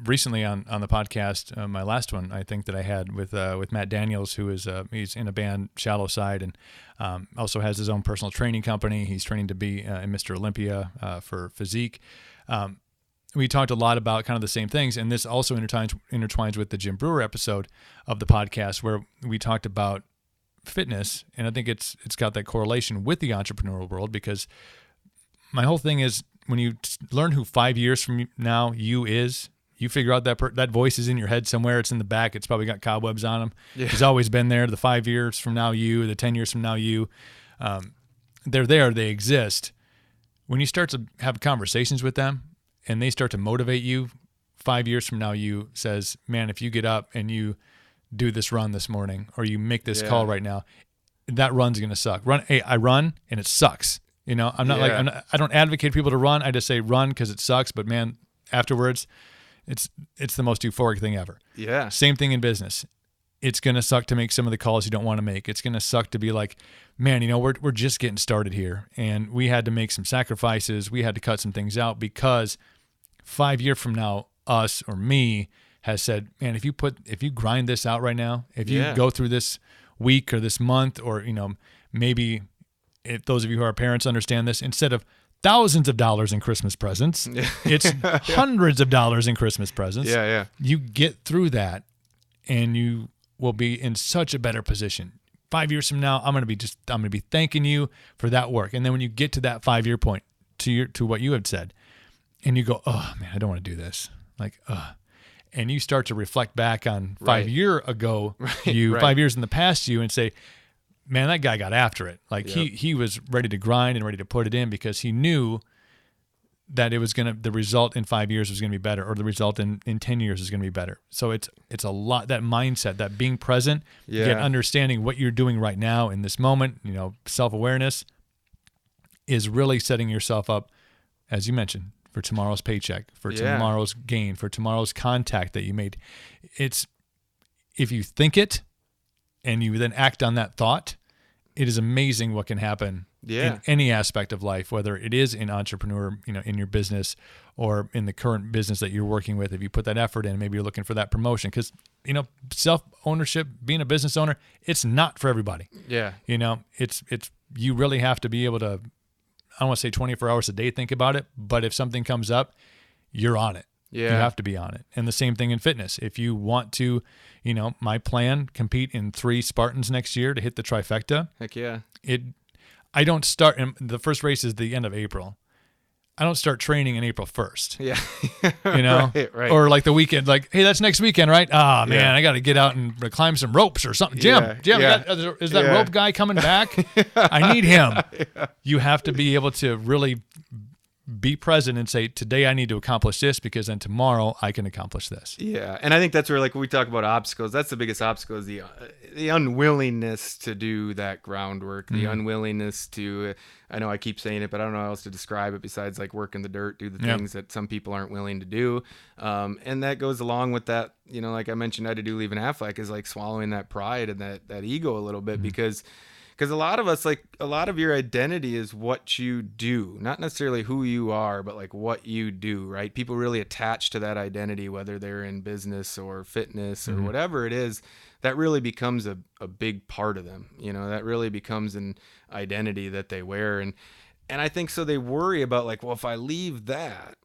recently on the podcast, my last one, I think, that I had with Matt Daniels, who is, he's in a band, Shallow Side, and also has his own personal training company. He's training to be in Mr. Olympia for physique. We talked a lot about kind of the same things, and this also intertwines with the Jim Brewer episode of the podcast, where we talked about fitness, and I think it's got that correlation with the entrepreneurial world, because my whole thing is learn who 5 years from now you is, you figure out that voice is in your head somewhere. It's in the back. It's probably got cobwebs on them. Yeah. It's always been there. The 5 years from now you, the 10 years from now you, they're there. They exist. When you start to have conversations with them and they start to motivate you, 5 years from now you says, man, if you get up and you do this run this morning or you make this call right now, that run's going to suck. I run and it sucks. You know, I'm not I don't advocate people to run. I just say run because it sucks. But man, afterwards, it's the most euphoric thing ever. Yeah. Same thing in business. It's going to suck to make some of the calls you don't want to make. It's going to suck to be like, man, you know, we're just getting started here. And we had to make some sacrifices. We had to cut some things out because 5 years from now, us or me has said, man, if you grind this out right now, if you go through this week or this month, or, you know, maybe if those of you who are parents understand this, instead of thousands of dollars in Christmas presents, it's hundreds of dollars in Christmas presents. Yeah. You get through that and you will be in such a better position. 5 years from now, I'm going to be thanking you for that work. And then when you get to that 5 year point, to what you had said, and you go, oh man, I don't want to do this. Like, and you start to reflect back on 5 years ago, 5 years in the past you, and say, man, that guy got after it. Like he was ready to grind and ready to put it in because he knew that the result in 5 years was going to be better, or the result in 10 years is going to be better. So it's a lot, that mindset, that being present, yet understanding what you're doing right now in this moment, you know, self-awareness is really setting yourself up, as you mentioned, for tomorrow's paycheck, for tomorrow's gain, for tomorrow's contact that you made. It's, if you think it and you then act on that thought, it is amazing what can happen in any aspect of life, whether it is in entrepreneur, you know, in your business or in the current business that you're working with. If you put that effort in, maybe you're looking for that promotion, because, you know, self-ownership, being a business owner, it's not for everybody. Yeah. You know, it's you really have to be able to, I don't want to say 24 hours a day think about it, but if something comes up, you're on it. Yeah. You have to be on it. And the same thing in fitness. If you want to, you know, my plan, compete in 3 Spartans next year to hit the trifecta. Heck yeah. I don't start, the first race is the end of April. I don't start training in April 1st. Yeah. You know? Right. Or like the weekend, like, hey, that's next weekend, right? Ah, man, I got to get out and climb some ropes or something. Jim, is that rope guy coming back? I need him. You have to be able to really be present and say, today I need to accomplish this, because then tomorrow I can accomplish this. Yeah. And I think that's where, like, when we talk about obstacles, that's the biggest obstacle, is the unwillingness to do that groundwork, the unwillingness to, I know I keep saying it, but I don't know how else to describe it besides like work in the dirt, do the things that some people aren't willing to do. And that goes along with that, you know, like I mentioned, I had to do leaving Affleck, is like swallowing that pride and that ego a little bit, because a lot of us, like, a lot of your identity is what you do, not necessarily who you are, but like what you do, right? People really attach to that identity, whether they're in business or fitness or whatever it is. That really becomes a big part of them. You know, that really becomes an identity that they wear. And I think so they worry about, like, well, if I leave that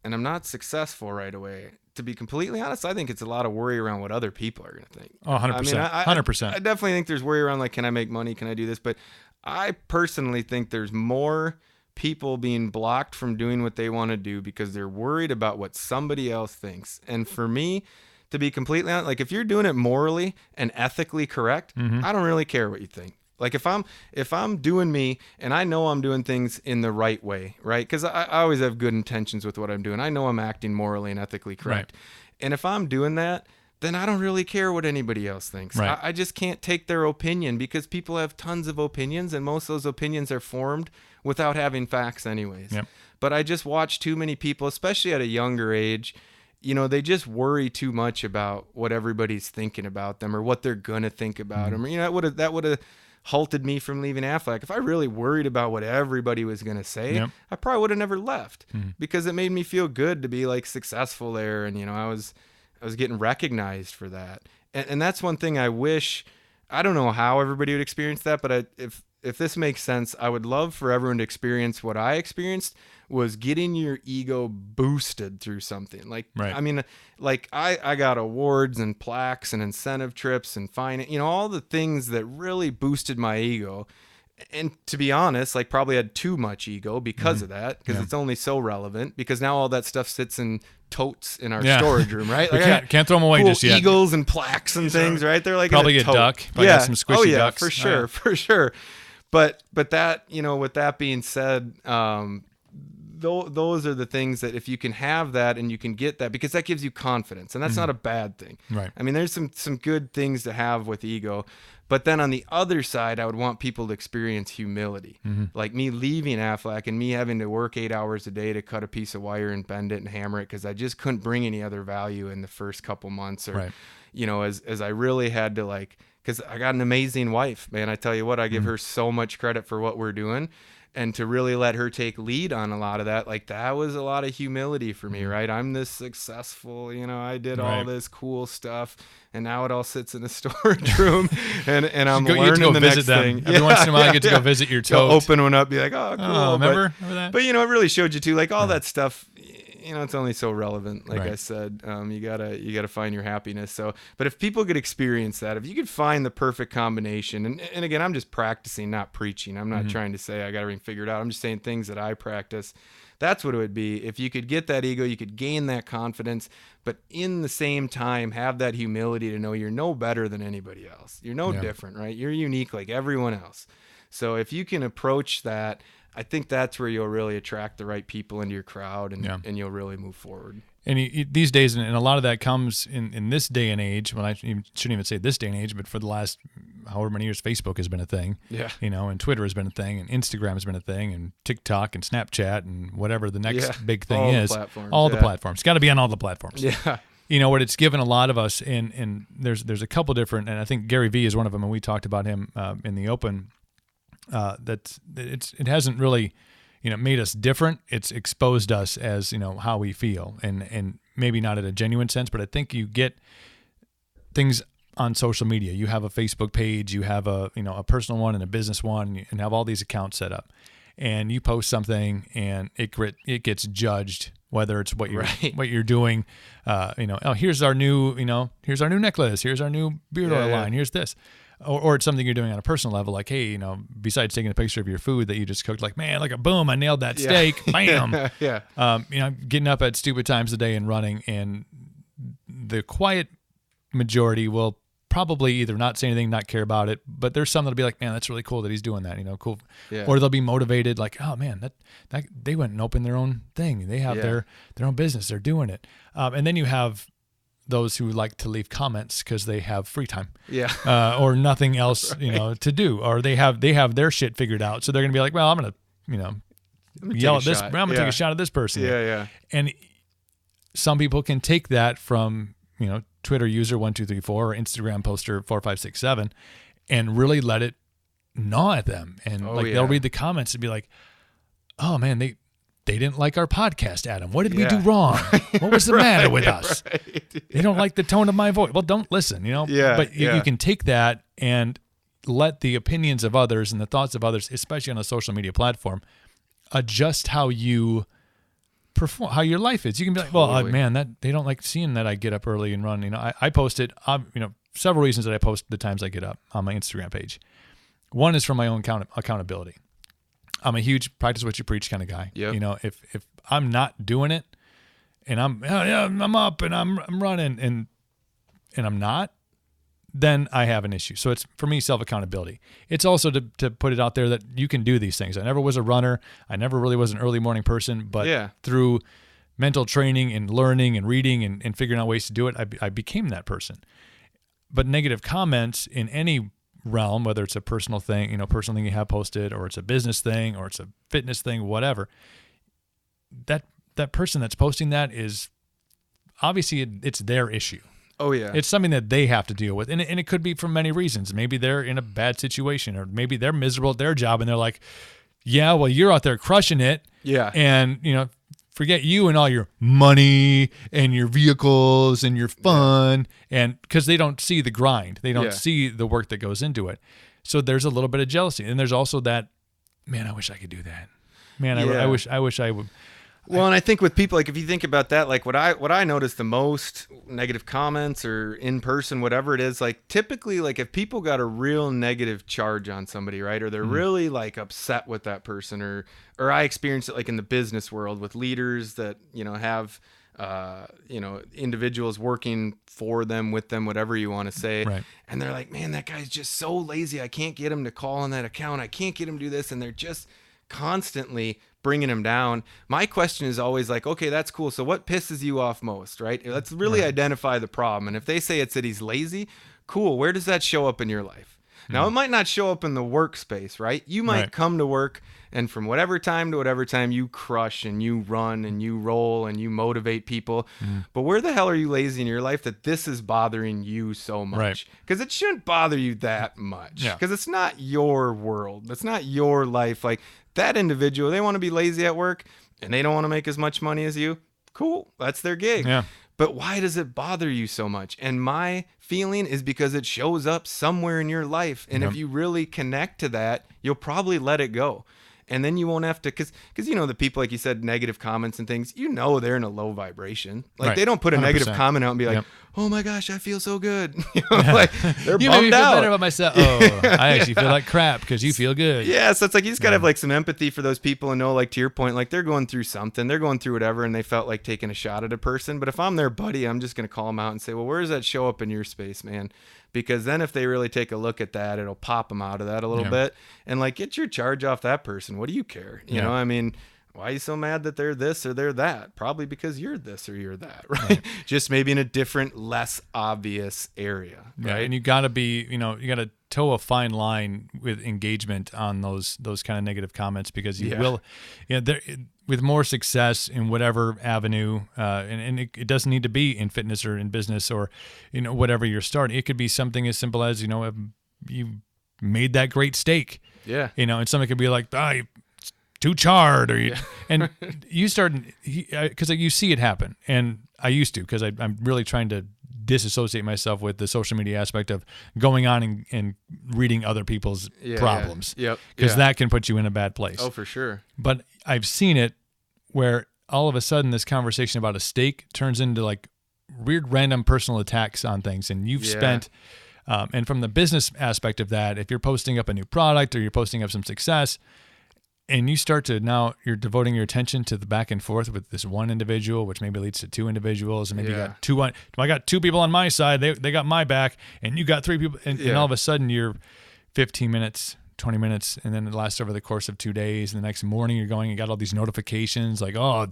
and I'm not successful right away, to be completely honest, I think it's a lot of worry around what other people are going to think. Oh, 100%. I mean, 100%. I definitely think there's worry around, like, can I make money? Can I do this? But I personally think there's more people being blocked from doing what they want to do because they're worried about what somebody else thinks. And for me, to be completely honest, like, if you're doing it morally and ethically correct, I don't really care what you think. Like, if I'm doing me and I know I'm doing things in the right way, right? Because I always have good intentions with what I'm doing. I know I'm acting morally and ethically correct. Right. And if I'm doing that, then I don't really care what anybody else thinks. Right. I just can't take their opinion, because people have tons of opinions, and most of those opinions are formed without having facts anyways. Yep. But I just watch too many people, especially at a younger age, you know, they just worry too much about what everybody's thinking about them or what they're going to think about them. You know, that would have halted me from leaving Affleck. If I really worried about what everybody was going to say, I probably would have never left, because it made me feel good to be, like, successful there. And, you know, I was getting recognized for that. And that's one thing I wish, I don't know how everybody would experience that, but if this makes sense, I would love for everyone to experience what I experienced, was getting your ego boosted through something. Like, I mean, like, I got awards and plaques and incentive trips and finance, you know, all the things that really boosted my ego. And to be honest, like probably had too much ego because of that, because it's only so relevant, because now all that stuff sits in totes in our storage room, right? Like can't throw them away cool just yet. Eagles and plaques and things, right? They're like probably in a a tote. duck. Probably got some squishy ducks. For sure, for sure. But that, you know, with that being said, those are the things that if you can have that and you can get that, because that gives you confidence, and that's not a bad thing. Right. I mean, there's some good things to have with ego. But then on the other side, I would want people to experience humility. Like me leaving Aflac and me having to work 8 hours a day to cut a piece of wire and bend it and hammer it because I just couldn't bring any other value in the first couple months. Or, you know, as I really had to, like, because I got an amazing wife, man. I tell you what, I give her so much credit for what we're doing. And to really let her take lead on a lot of that, like that was a lot of humility for me, right? I'm this successful, you know, I did all this cool stuff, and now it all sits in a storage room, and I'm learning the next thing. Every once in a while, I get to go visit your tote. Open one up, be like, oh, cool. Remember that? But, you know, it really showed you too, like all that stuff, you know, it's only so relevant. Like I said, you gotta find your happiness. So, but if people could experience that, if you could find the perfect combination, and again, I'm just practicing, not preaching. I'm not trying to say I got everything figured out. I'm just saying things that I practice. That's what it would be. If you could get that ego, you could gain that confidence, but in the same time, have that humility to know you're no better than anybody else. You're no different, right? You're unique like everyone else. So if you can approach that, I think that's where you'll really attract the right people into your crowd, and you'll really move forward. And these days, and a lot of that comes in this day and age, when I shouldn't even say this day and age, but for the last however many years, Facebook has been a thing. Yeah. You know, and Twitter has been a thing, and Instagram has been a thing, and TikTok and Snapchat and whatever the next big thing is. All the platforms. It's got to be on all the platforms. Yeah. You know what? It's given a lot of us, and there's a couple different, and I think Gary Vee is one of them, and we talked about him in the open. It hasn't really, you know, made us different. It's exposed us as, you know, how we feel, and maybe not in a genuine sense, but I think you get things on social media. You have a Facebook page, you have a personal one and a business one, and have all these accounts set up, and you post something and it gets judged, whether it's what you're doing. Here's our new necklace, here's our new beard oil line, here's this. Or it's something you're doing on a personal level, like, hey, you know, besides taking a picture of your food that you just cooked, like, man, like a boom, I nailed that steak, bam. Getting up at stupid times a day and running, and the quiet majority will probably either not say anything, not care about it, but there's some that'll be like, man, that's really cool that he's doing that, you know, cool. Yeah. Or they'll be motivated, like, oh man, that they went and opened their own thing, they have their own business, they're doing it, and then you have those who like to leave comments because they have free time, or nothing else, you know, to do, or they have their shit figured out, so they're gonna be like, well, I'm gonna, you know, yell at this, I'm gonna take a shot at this person, and some people can take that from, you know, Twitter user 1234 or Instagram poster 4567, and really let it gnaw at them, and they'll read the comments and be like, oh man, they didn't like our podcast, Adam. What did we do wrong? What was the matter with us? They don't like the tone of my voice. Well, don't listen, you know? But you can take that and let the opinions of others and the thoughts of others, especially on a social media platform, adjust how you perform, how your life is. You can be like, well, man, that they don't like seeing that I get up early and run. You know, I posted, several reasons that I post the times I get up on my Instagram page. One is for my own accountability. I'm a huge practice what you preach kind of guy. Yep. You know, if I'm not doing it, and I'm up and I'm running and I'm not, then I have an issue. So it's, for me, self-accountability. It's also to put it out there that you can do these things. I never was a runner. I never really was an early morning person, but through mental training and learning and reading and figuring out ways to do it, I became that person. But negative comments in any realm, whether it's a personal thing, personal thing you have posted, or it's a business thing, or it's a fitness thing, whatever, that person that's posting that is obviously it's their issue. Oh yeah. It's something that they have to deal with. And it could be for many reasons. Maybe they're in a bad situation, or maybe they're miserable at their job and they're like, yeah, well, you're out there crushing it. Yeah. And, forget you and all your money and your vehicles and your fun. And because they don't see the grind, they don't see the work that goes into it. So there's a little bit of jealousy. And there's also that, man, I wish I could do that. Man, I wish I would. Well, and I think with people, like if you think about that, like what I notice the most negative comments or in person, whatever it is, like typically like if people got a real negative charge on somebody, right, or they're really like upset with that person, or I experience it like in the business world with leaders that have individuals working for them, with them, whatever you want to say, right. And they're like, man, that guy's just so lazy. I can't get him to call on that account. I can't get him to do this, and they're just constantly bringing him down. My question is always like, okay, that's cool. So what pisses you off most, right? Let's really identify the problem. And if they say it's that he's lazy, cool. Where does that show up in your life? Now, it might not show up in the workspace, right? You might come to work and from whatever time to whatever time you crush and you run and you roll and you motivate people. But where the hell are you lazy in your life that this is bothering you so much? Because it shouldn't bother you that much. Because it's not your world. It's not your life. Like that individual, they want to be lazy at work and they don't want to make as much money as you. Cool. That's their gig. Yeah. But why does it bother you so much? And my feeling is because it shows up somewhere in your life. And if you really connect to that, you'll probably let it go. And then you won't have to, because the people, like you said, negative comments and things, they're in a low vibration. Like they don't put a 100%. negative comment out and be like, oh my gosh, I feel so good. Like they're you bummed made me feel out. better about myself. Oh, I actually feel like crap because you feel good. Yeah, so it's like you just gotta have like some empathy for those people and know, like to your point, like they're going through something, they're going through whatever, and they felt like taking a shot at a person. But if I'm their buddy, I'm just gonna call them out and say, well, where does that show up in your space, man? Because then if they really take a look at that, it'll pop them out of that a little bit and like get your charge off that person. What do you care? You know, I mean, why are you so mad that they're this or they're that? Probably because you're this or you're that, right? Just maybe in a different, less obvious area, right? Yeah, and you got to be, you got to toe a fine line with engagement on those kind of negative comments, because you will, with more success in whatever avenue, and it doesn't need to be in fitness or in business or, whatever you're starting. It could be something as simple as, you made that great steak. Yeah. And somebody could be like, it's too charred, and you start, because you see it happen. And I used to, because I'm really trying to disassociate myself with the social media aspect of going on and reading other people's problems. Because that can put you in a bad place. Oh, for sure. But I've seen it where all of a sudden this conversation about a steak turns into like weird random personal attacks on things. And you've spent, and from the business aspect of that, if you're posting up a new product or you're posting up some success, and you start to, now you're devoting your attention to the back and forth with this one individual, which maybe leads to two individuals, and maybe you got two. I got two people on my side. They got my back, and you got three people, and all of a sudden you're 15 minutes, 20 minutes, and then it lasts over the course of 2 days. And the next morning you're going and got all these notifications like, oh,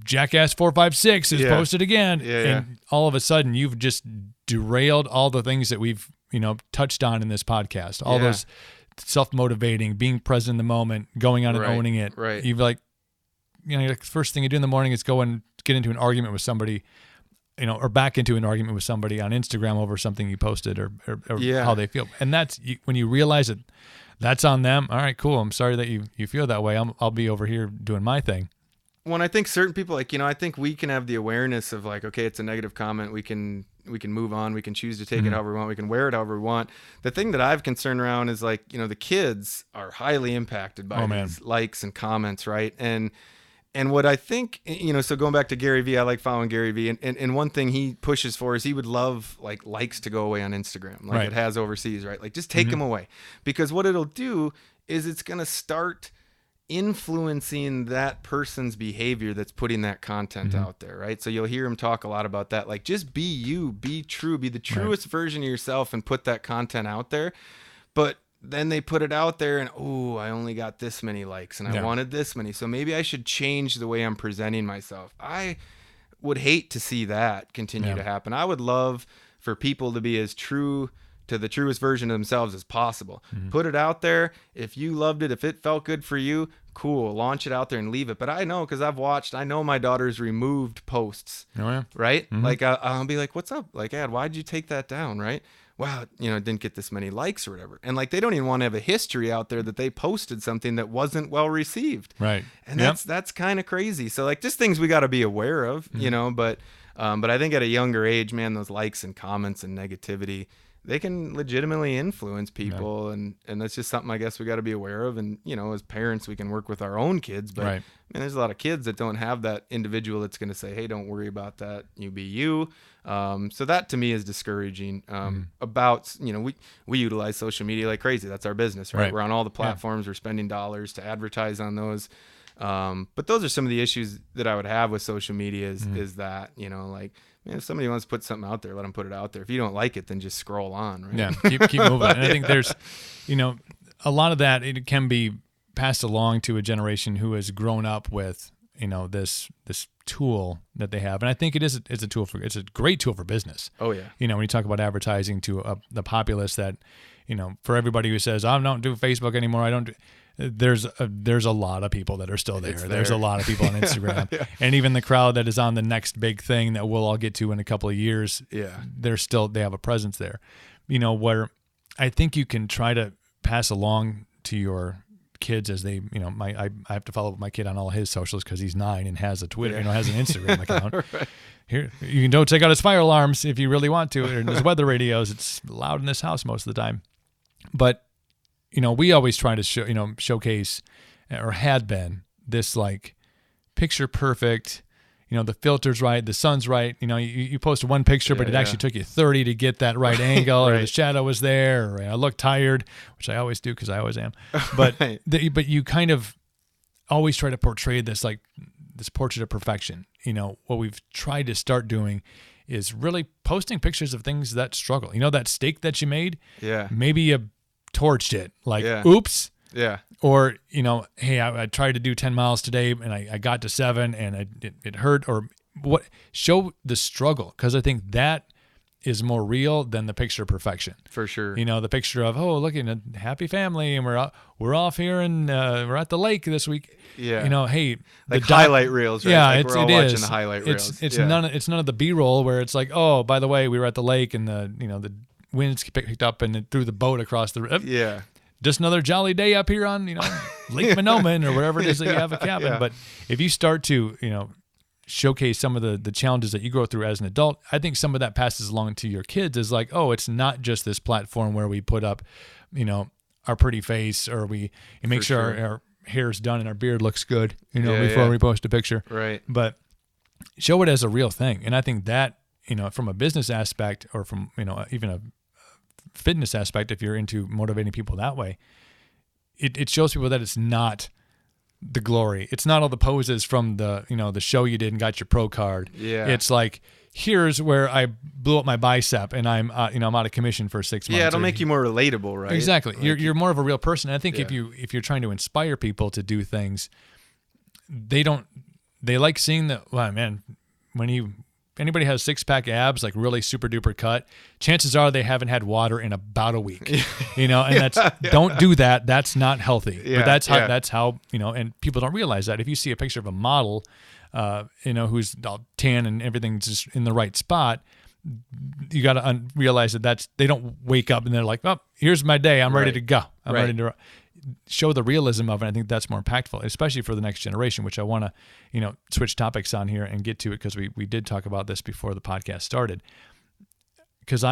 Jackass 456 is posted again, and all of a sudden you've just derailed all the things that we've touched on in this podcast. All those self-motivating, being present in the moment, going on and owning it. Right. You've like, the first thing you do in the morning is go and get into an argument with somebody, or back into an argument with somebody on Instagram over something you posted or how they feel. And that's when you realize that that's on them. All right, cool. I'm sorry that you feel that way. I'll be over here doing my thing. When I think certain people, like, I think we can have the awareness of like, okay, it's a negative comment. We can move on. We can choose to take it however we want. We can wear it however we want. The thing that I've concerned around is like, the kids are highly impacted by these likes and comments, right? And what I think, so going back to Gary Vee, I like following Gary Vee. And one thing he pushes for is he would love like likes to go away on Instagram, like it has overseas, right? Like just take them away, because what it'll do is it's going to start influencing that person's behavior that's putting that content out there, right? So you'll hear him talk a lot about that, like just be you, be true, be the truest version of yourself and put that content out there. But then they put it out there and, oh, I only got this many likes and I wanted this many, so maybe I should change the way I'm presenting myself. I would hate to see that continue to happen. I would love for people to be as true to the truest version of themselves as possible. Put it out there. If you loved it, if it felt good for you, cool, launch it out there and leave it. But I know, because I know my daughter's removed posts, right? Like I'll be like, what's up? Like, Ad, why'd you take that down? Right? Wow, it didn't get this many likes or whatever. And like, they don't even want to have a history out there that they posted something that wasn't well received. Right. And that's kind of crazy. So like, just things we got to be aware of, but I think at a younger age, man, those likes and comments and negativity, they can legitimately influence people. And that's just something I guess we got to be aware of. And, as parents, we can work with our own kids, but Right. there's a lot of kids that don't have that individual that's going to say, hey, don't worry about that. You be you. So that to me is discouraging. About, we utilize social media like crazy. That's our business, right? We're on all the platforms. We're spending dollars to advertise on those. But those are some of the issues that I would have with social media is that, like, if somebody wants to put something out there, let them put it out there. If you don't like it, then just scroll on, right? Yeah, keep moving. And I think there's, a lot of that, it can be passed along to a generation who has grown up with, this tool that they have. And I think it's a great tool for business. Oh yeah. When you talk about advertising to the populace that, for everybody who says, I don't do Facebook anymore, I don't do, there's a lot of people that are still there. There's a lot of people on Instagram, and even the crowd that is on the next big thing that we'll all get to in a couple of years. Yeah, they have a presence there. Where I think you can try to pass along to your kids as they, I have to follow up with my kid on all his socials because he's 9 and has a Twitter, has an Instagram account. Right. Here, you can check out his fire alarms if you really want to, and his weather radios. It's loud in this house most of the time, but. We always try to showcase, or had been, this like picture perfect, the filter's right, the sun's right. You posted one picture, but it actually took you 30 to get that right angle, right. Or the shadow was there, or I look tired, which I always do because I always am. But right. But you kind of always try to portray this like this portrait of perfection. What we've tried to start doing is really posting pictures of things that struggle. That steak that you made, maybe you torched it, like, oops. Yeah. Or, hey, I tried to do 10 miles today and I got to 7 and it hurt, or what, show the struggle. Cause I think that is more real than the picture of perfection. For sure. The picture of, oh, look at a happy family and we're off here and we're at the lake this week. Yeah. Hey, like highlight reels, right? Yeah, like we're all watching is. The highlight reels. It's none of the B-roll where it's like, oh, by the way, we were at the lake and the winds picked up and it threw the boat across the river. Yeah. Just another jolly day up here on, Lake Monoman or wherever it is that you have a cabin. Yeah. But if you start to, showcase some of the challenges that you go through as an adult, I think some of that passes along to your kids is like, oh, it's not just this platform where we put up, our pretty face or we make sure our hair's done and our beard looks good, before we post a picture. Right. But show it as a real thing. And I think that, from a business aspect or from, even a fitness aspect, if you're into motivating people that way, it shows people that it's not the glory. It's not all the poses from the, the show you did and got your pro card. Yeah. It's like, here's where I blew up my bicep and I'm out of commission for 6 months. Yeah, it'll make you more relatable, right? Exactly. Like you're more of a real person. And I think if you're trying to inspire people to do things, they like seeing that, wow, man, anybody has 6-pack abs, like really super duper cut, chances are they haven't had water in about a week, and don't do that. That's not healthy, but that's how, and people don't realize that. If you see a picture of a model, who's all tan and everything's just in the right spot, you got to realize that they don't wake up and they're like, oh, here's my day. I'm ready to go. I'm ready to show the realism of it. I think that's more impactful, especially for the next generation, which I want to, switch topics on here and get to it because we did talk about this before the podcast started. Because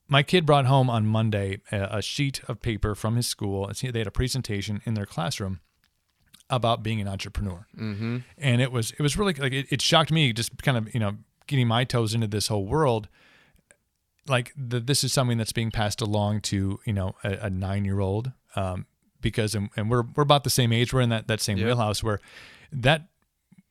my kid brought home on Monday a sheet of paper from his school. They had a presentation in their classroom about being an entrepreneur. Mm-hmm. And it was really like, it shocked me just kind of, getting my toes into this whole world. Like this is something that's being passed along to, a 9-year-old, because, and we're about the same age. We're in that same wheelhouse where that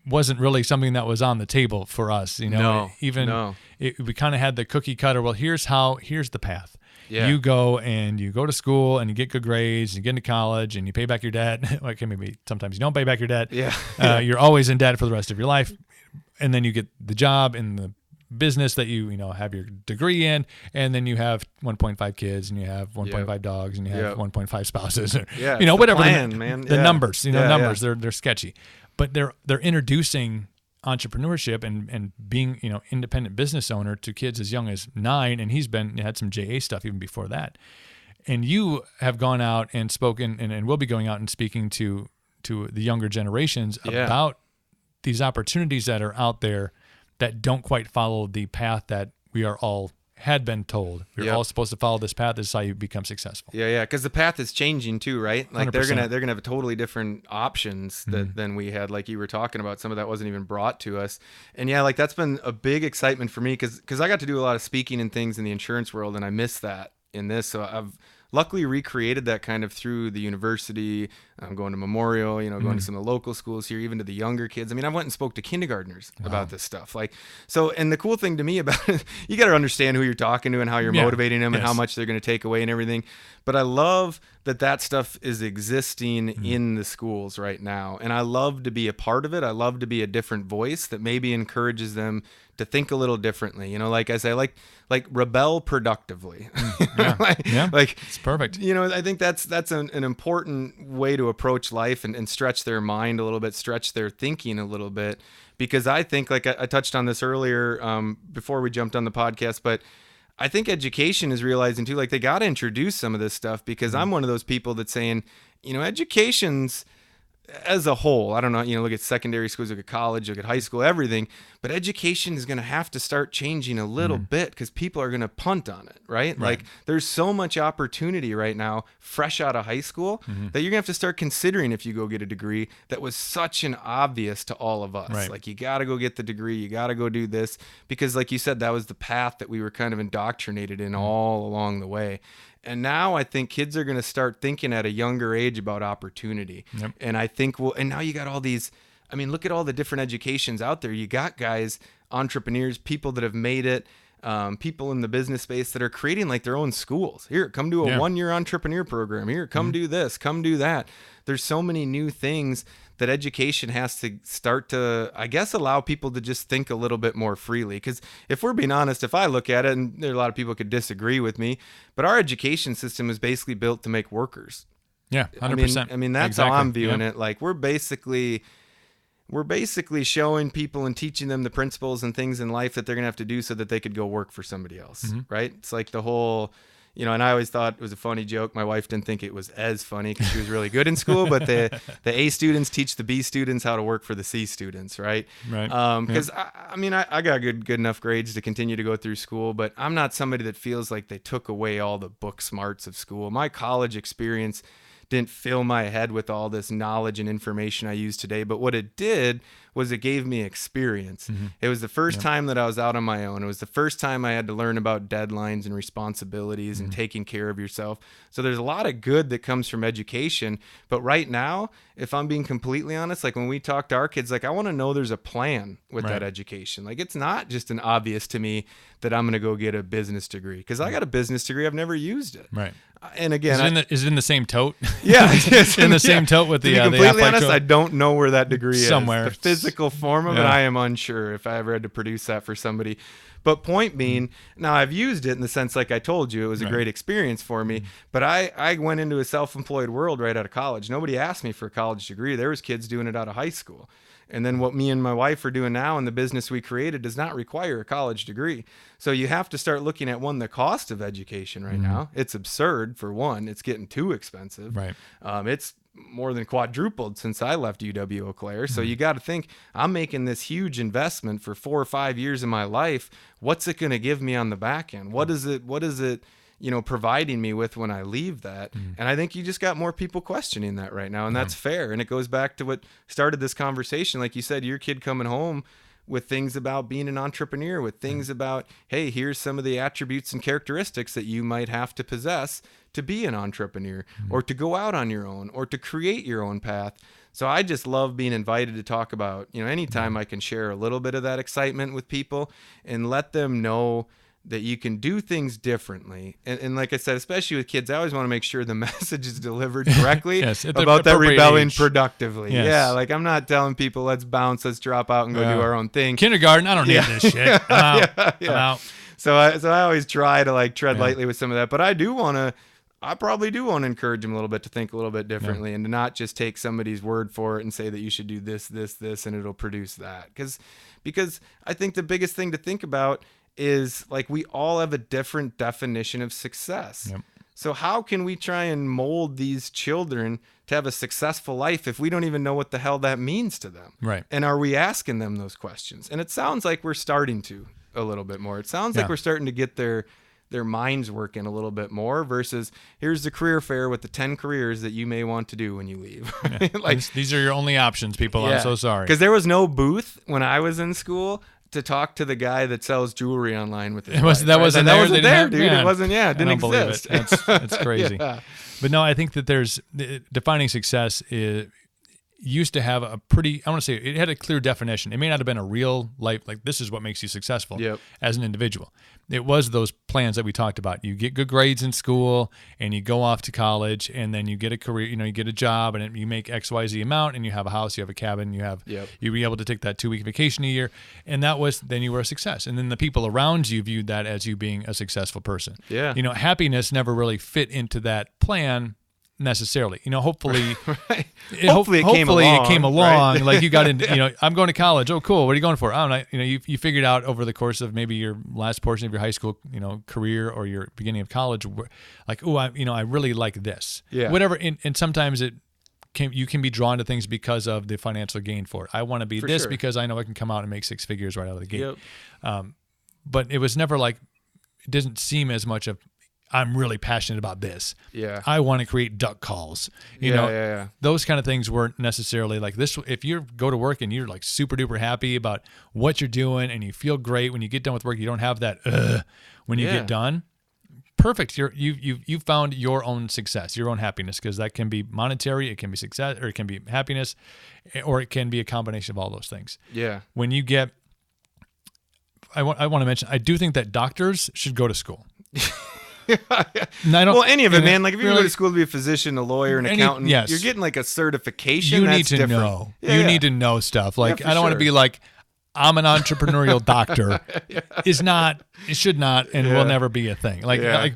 wasn't really something that was on the table for us, we kind of had the cookie cutter. Well, here's the path. Yeah. You go to school and you get good grades, and you get into college and you pay back your debt. Okay, maybe sometimes you don't pay back your debt. Yeah. You're always in debt for the rest of your life. And then you get the job in the business that you have your degree in, and then you have 1.5 kids and you have 1.5 dogs and you have 1.5 spouses, or whatever the numbers, numbers, they're sketchy, but they're introducing entrepreneurship and being, independent business owner to kids as young as 9. And he's had some JA stuff even before that. And you have gone out and spoken and will be going out and speaking to the younger generations about these opportunities that are out there that don't quite follow the path that we are all, had been told. You're all supposed to follow this path. This is how you become successful. Yeah. Because the path is changing too, right? Like 100%. they're gonna have totally different options than we had. Like you were talking about, some of that wasn't even brought to us. And yeah, like that's been a big excitement for me because I got to do a lot of speaking and things in the insurance world, and I miss that in this. So I've luckily recreated that kind of through the university. I'm going to Memorial, going to some of the local schools here, even to the younger kids. I mean, I went and spoke to kindergartners about this stuff. Like, so, and the cool thing to me about it, you got to understand who you're talking to and how you're motivating them and how much they're going to take away and everything. But I love that stuff is existing in the schools right now. And I love to be a part of it. I love to be a different voice that maybe encourages them to think a little differently. Like I say, like rebel productively. Like it's perfect. I think that's an important way to approach life and stretch their mind a little bit, stretch their thinking a little bit. Because I think, like I touched on this earlier before we jumped on the podcast, but I think education is realizing too, like they got to introduce some of this stuff, because I'm one of those people that's saying, education's as a whole, I don't know, look at secondary schools, look at college, look at high school, everything, but education is going to have to start changing a little bit because people are going to punt on it, right? Like there's so much opportunity right now, fresh out of high school, that you're going to have to start considering if you go get a degree that was such an obvious to all of us. Right. Like you got to go get the degree, you got to go do this, because like you said, that was the path that we were kind of indoctrinated in all along the way. And now I think kids are going to start thinking at a younger age about opportunity. Yep. And I think, and now you got all these, I mean, look at all the different educations out there. You got guys, entrepreneurs, people that have made it, people in the business space that are creating like their own schools. Here, come do a 1-year entrepreneur program. Here, come do this, come do that. There's so many new things that education has to start to, I guess, allow people to just think a little bit more freely. Because if we're being honest, if I look at it, and there are a lot of people could disagree with me, but our education system is basically built to make workers. Yeah, 100%. I mean that's exactly how I'm viewing it. Like we're basically showing people and teaching them the principles and things in life that they're going to have to do so that they could go work for somebody else, right? It's like the whole... and I always thought it was a funny joke. My wife didn't think it was as funny because she was really good in school, but the A students teach the B students how to work for the C students, right? Right. Because I got good enough grades to continue to go through school, but I'm not somebody that feels like they took away all the book smarts of school. My college experience didn't fill my head with all this knowledge and information I use today, but what it did was it gave me experience. It was the first time that I was out on my own. It was the first time I had to learn about deadlines and responsibilities and taking care of yourself. So there's a lot of good that comes from education. But right now, if I'm being completely honest, like when we talk to our kids, like I want to know there's a plan with that education. Like it's not just an obvious to me that I'm going to go get a business degree, because I got a business degree. I've never used it. Right. And again, is it in the same tote? Yeah, it's in the same tote with the. To be completely honest, I don't know where that degree somewhere. is. The physical form of it, I am unsure if I ever had to produce that for somebody. But point being, now I've used it in the sense, like I told you, it was a great experience for me. But I went into a self-employed world right out of college. Nobody asked me for a college degree. There was kids doing it out of high school. And then what me and my wife are doing now in the business we created does not require a college degree. So you have to start looking at, the cost of education right now. It's absurd, for one. It's getting too expensive. Right. It's more than quadrupled since I left UW Eau Claire. So you got to think, I'm making this huge investment for 4 or 5 years of my life. What's it going to give me on the back end? What is it providing me with when I leave that? And I think you just got more people questioning that right now, and that's fair. And it goes back to what started this conversation. Like you said, your kid coming home with things about being an entrepreneur, with things about, hey, here's some of the attributes and characteristics that you might have to possess to be an entrepreneur, or to go out on your own, or to create your own path. So I just love being invited to talk about, anytime I can share a little bit of that excitement with people and let them know that you can do things differently. And like I said, especially with kids, I always want to make sure the message is delivered correctly about that rebelling productively. Yes. Yeah, like I'm not telling people, let's bounce, let's drop out and go do our own thing. Kindergarten, I don't need this shit. I'm out. So I always try to like tread lightly with some of that. But I probably do want to encourage them a little bit to think a little bit differently and to not just take somebody's word for it and say that you should do this, and it'll produce that. Because I think the biggest thing to think about is, like, we all have a different definition of success. Yep. So how can we try and mold these children to have a successful life if we don't even know what the hell that means to them? Right. And are we asking them those questions? And it sounds like we're starting to a little bit more. It sounds like we're starting to get their minds working a little bit more versus here's the career fair with the 10 careers that you may want to do when you leave. Like these are your only options, people. I'm so sorry. Because there was no booth when I was in school to talk to the guy that sells jewelry online with his wife, that wasn't there, dude. It wasn't. Yeah, it didn't exist. It's crazy. But no, I think that there's defining success used to have a pretty, I want to say it had a clear definition. It may not have been a real life, like this is what makes you successful as an individual. It was those plans that we talked about. You get good grades in school and you go off to college and then you get a career, you get a job and you make XYZ amount and you have a house, you have a cabin, you'll be able to take that 2-week vacation a year. And then you were a success. And then the people around you viewed that as you being a successful person. Yeah. Happiness never really fit into that plan necessarily. Hopefully right. Hopefully it came along right? Like you got into I'm going to college. Oh cool, what are you going for? I don't know. You figured out over the course of maybe your last portion of your high school career or your beginning of college, like I really like this, whatever. And sometimes you can be drawn to things because of the financial gain for it. I want to be this because I know I can come out and make 6 figures right out of the gate. But it was never like, it doesn't seem as much of I'm really passionate about this. Yeah. I want to create duck calls. You know, those kind of things weren't necessarily like this. If you go to work and you're like super duper happy about what you're doing and you feel great when you get done with work, you don't have that when you get done. Perfect. You found your own success, your own happiness, because that can be monetary, it can be success, or it can be happiness, or it can be a combination of all those things. Yeah. When you get, I want to mention, I do think that doctors should go to school. Any of it, man. Like if you go to school to be a physician, a lawyer, an accountant, you're getting like a certification. You need to know. You need to know stuff. Like I don't want to be like, I'm an entrepreneurial doctor. It should not, and will never be a thing. I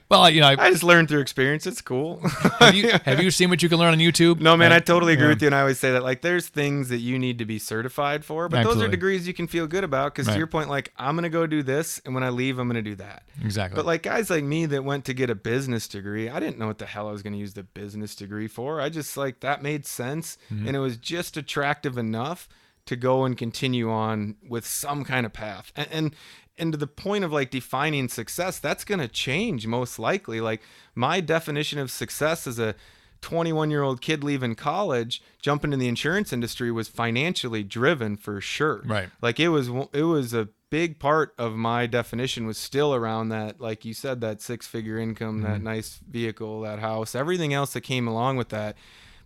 just learned through experience. It's cool. Have you seen what you can learn on YouTube? No, man, I totally agree with you. And I always say that, like, there's things that you need to be certified for, but those are degrees you can feel good about. Because to your point, like, I'm going to go do this, and when I leave, I'm going to do that. Exactly. But like guys like me that went to get a business degree, I didn't know what the hell I was going to use the business degree for. I just like that made sense, and it was just attractive enough to go and continue on with some kind of path. And to the point of like defining success, that's going to change most likely. Like my definition of success as a 21-year-old kid leaving college, jumping in the insurance industry was financially driven for sure. Right. Like it was a big part of my definition was still around that, like you said, that 6-figure income, that nice vehicle, that house, everything else that came along with that.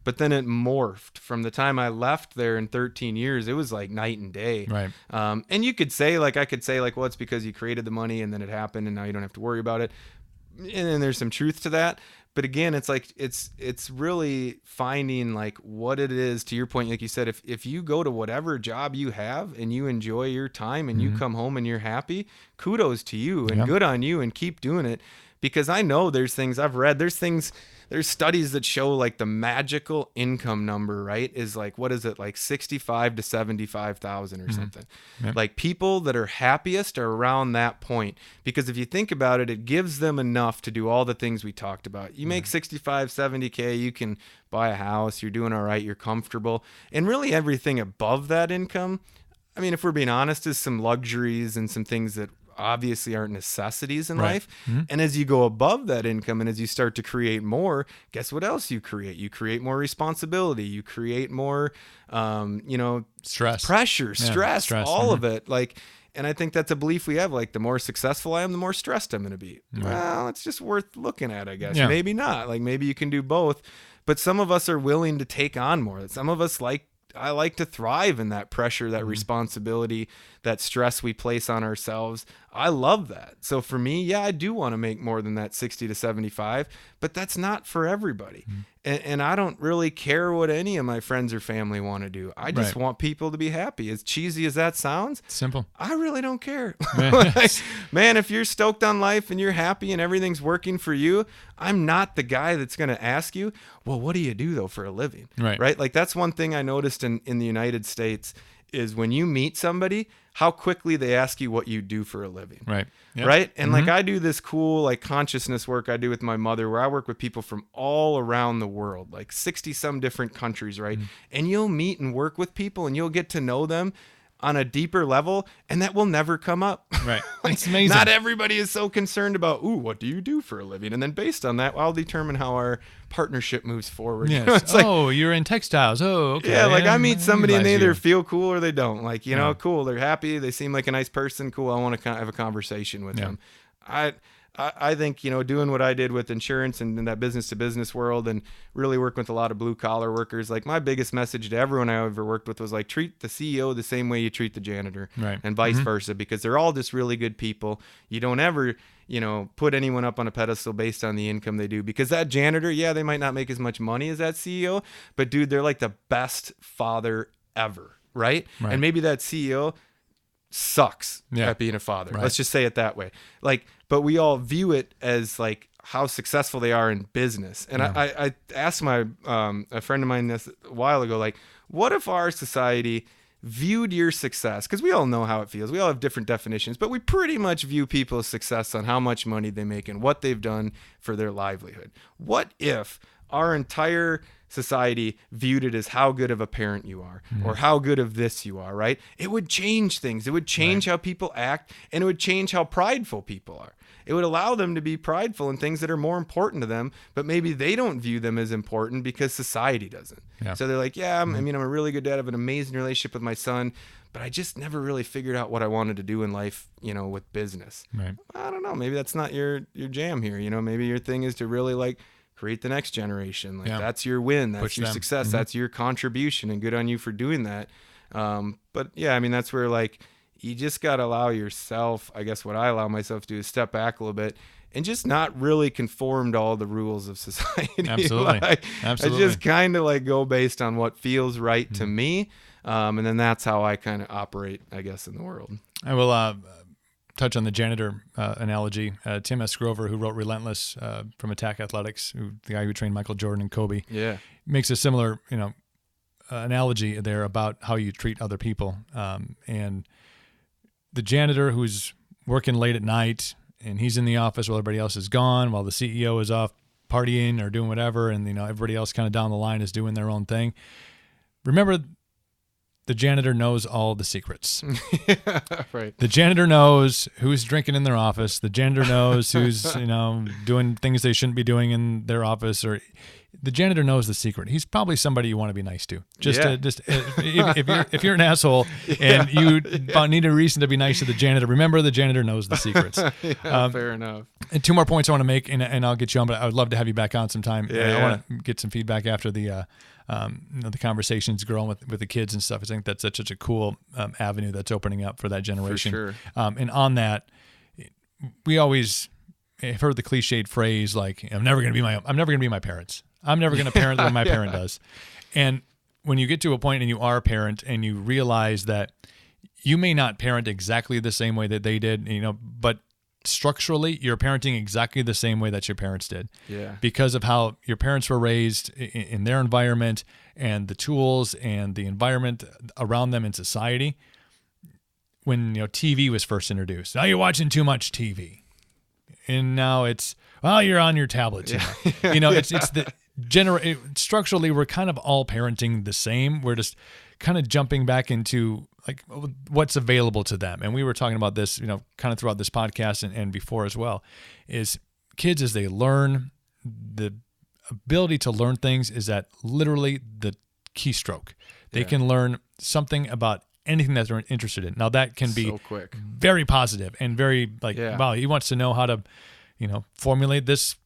But then it morphed from the time I left there in 13 years. It was like night and day. Right. And you could say, like, I could say, like, well, it's because you created the money and then it happened and now you don't have to worry about it. And then there's some truth to that. But again, it's like, it's really finding like what it is, to your point, like you said, if you go to whatever job you have and you enjoy your time and you come home and you're happy, kudos to you and good on you and keep doing it. Because I know there's things I've read, there's studies that show like the magical income number, right, is like, what is it, like 65 to 75,000 or something. Yep. Like people that are happiest are around that point, because if you think about it, it gives them enough to do all the things we talked about. You make 65, 70K, you can buy a house, you're doing all right, you're comfortable. And really everything above that income, I mean, if we're being honest, is some luxuries and some things that obviously aren't necessities in life. And as you go above that income and as you start to create more, guess what else you create? You create more responsibility. You create more, stress, pressure, stress, all of it. Like, and I think that's a belief we have. Like, the more successful I am, the more stressed I'm going to be. Well, it's just worth looking at, I guess. Maybe not. Like, maybe you can do both. But some of us are willing to take on more. Some of us I like to thrive in that pressure, that responsibility, that stress we place on ourselves. I love that. So for me, I do want to make more than that 60 to 75, but that's not for everybody. And I don't really care what any of my friends or family want to do. I just want people to be happy. As cheesy as that sounds, simple. I really don't care. Like, man, if you're stoked on life and you're happy and everything's working for you, I'm not the guy that's going to ask you, well, what do you do though for a living? Right? Like that's one thing I noticed in the United States is when you meet somebody, how quickly they ask you what you do for a living. Right. Yep. Right. And like I do this cool like consciousness work I do with my mother, where I work with people from all around the world, like 60 some different countries. Right. And you'll meet and work with people and you'll get to know them on a deeper level, and that will never come up. Right. It's amazing. Not everybody is so concerned about, ooh, what do you do for a living? And then based on that, I'll determine how our partnership moves forward. Yes. It's like, you're in textiles. Oh, okay. yeah, like I meet somebody and they either you. feel cool or they don't. Like, you know, Yeah. cool, they're happy, they seem like a nice person, cool, I want to have a conversation with them. I think, you know, doing what I did with insurance and in that business to business world and really working with a lot of blue collar workers, like my biggest message to everyone I ever worked with was like, treat the CEO the same way you treat the janitor, Right. and vice versa, because they're all just really good people. You don't ever, you know, put anyone up on a pedestal based on the income they do, because that janitor, yeah, they might not make as much money as that CEO, but dude, they're like the best father ever. Right. And maybe that CEO sucks at being a father. Right. Let's just say it that way. Like, but we all view it as like how successful they are in business. And I asked my a friend of mine this a while ago, like, what if our society viewed your success? Because we all know how it feels. We all have different definitions, but we pretty much view people's success on how much money they make and what they've done for their livelihood. What if our entire society viewed it as how good of a parent you are, or how good of this you are, right? It would change things. It would change how people act, and it would change how prideful people are. It would allow them to be prideful in things that are more important to them, but maybe they don't view them as important because society doesn't. Yeah. So they're like, yeah, I mean, I'm a really good dad, I have an amazing relationship with my son, but I just never really figured out what I wanted to do in life, you know, with business. Right. I don't know. Maybe that's not your jam here. You know, maybe your thing is to really like create the next generation. Like that's your win. That's Push your them. success. That's your contribution, and good on you for doing that. But yeah, I mean, that's where like you just got to allow yourself, I guess what I allow myself to do is step back a little bit and just not really conform to all the rules of society. Absolutely. Absolutely. I just kind of like go based on what feels right to me. And then that's how I kind of operate, I guess, in the world. I will touch on the janitor analogy. Tim S. Grover, who wrote Relentless from Attack Athletics, the guy who trained Michael Jordan and Kobe, makes a similar, analogy there about how you treat other people. And the janitor who's working late at night and he's in the office while everybody else is gone, while the CEO is off partying or doing whatever, and everybody else kind of down the line is doing their own thing. Remember, the janitor knows all the secrets. Right. The janitor knows who's drinking in their office. The janitor knows who's, doing things they shouldn't be doing in their office. Or the janitor knows the secret. He's probably somebody you want to be nice to. If you're an asshole and you need a reason to be nice to the janitor, remember the janitor knows the secrets. Fair enough. And two more points I want to make, and I'll get you on, but I would love to have you back on sometime. I want to get some feedback after the conversations growing with the kids and stuff. I think that's such a cool avenue that's opening up for that generation. For sure. And on that, we always have heard the cliched phrase like, I'm never going to be my parents. I'm never going to parent the way my parent does. And when you get to a point and you are a parent and you realize that you may not parent exactly the same way that they did, but structurally you're parenting exactly the same way that your parents did. Yeah. Because of how your parents were raised in their environment and the tools and the environment around them in society. When TV was first introduced, now you're watching too much TV. And now it's, you're on your tablet too much. It's the structurally we're kind of all parenting the same. We're just kind of jumping back into like what's available to them. And we were talking about this, kind of throughout this podcast and before as well, is kids as they learn, the ability to learn things is at literally the keystroke. They can learn something about anything that they're interested in. Now that can be so quick, very positive and very wow, he wants to know how to, formulate this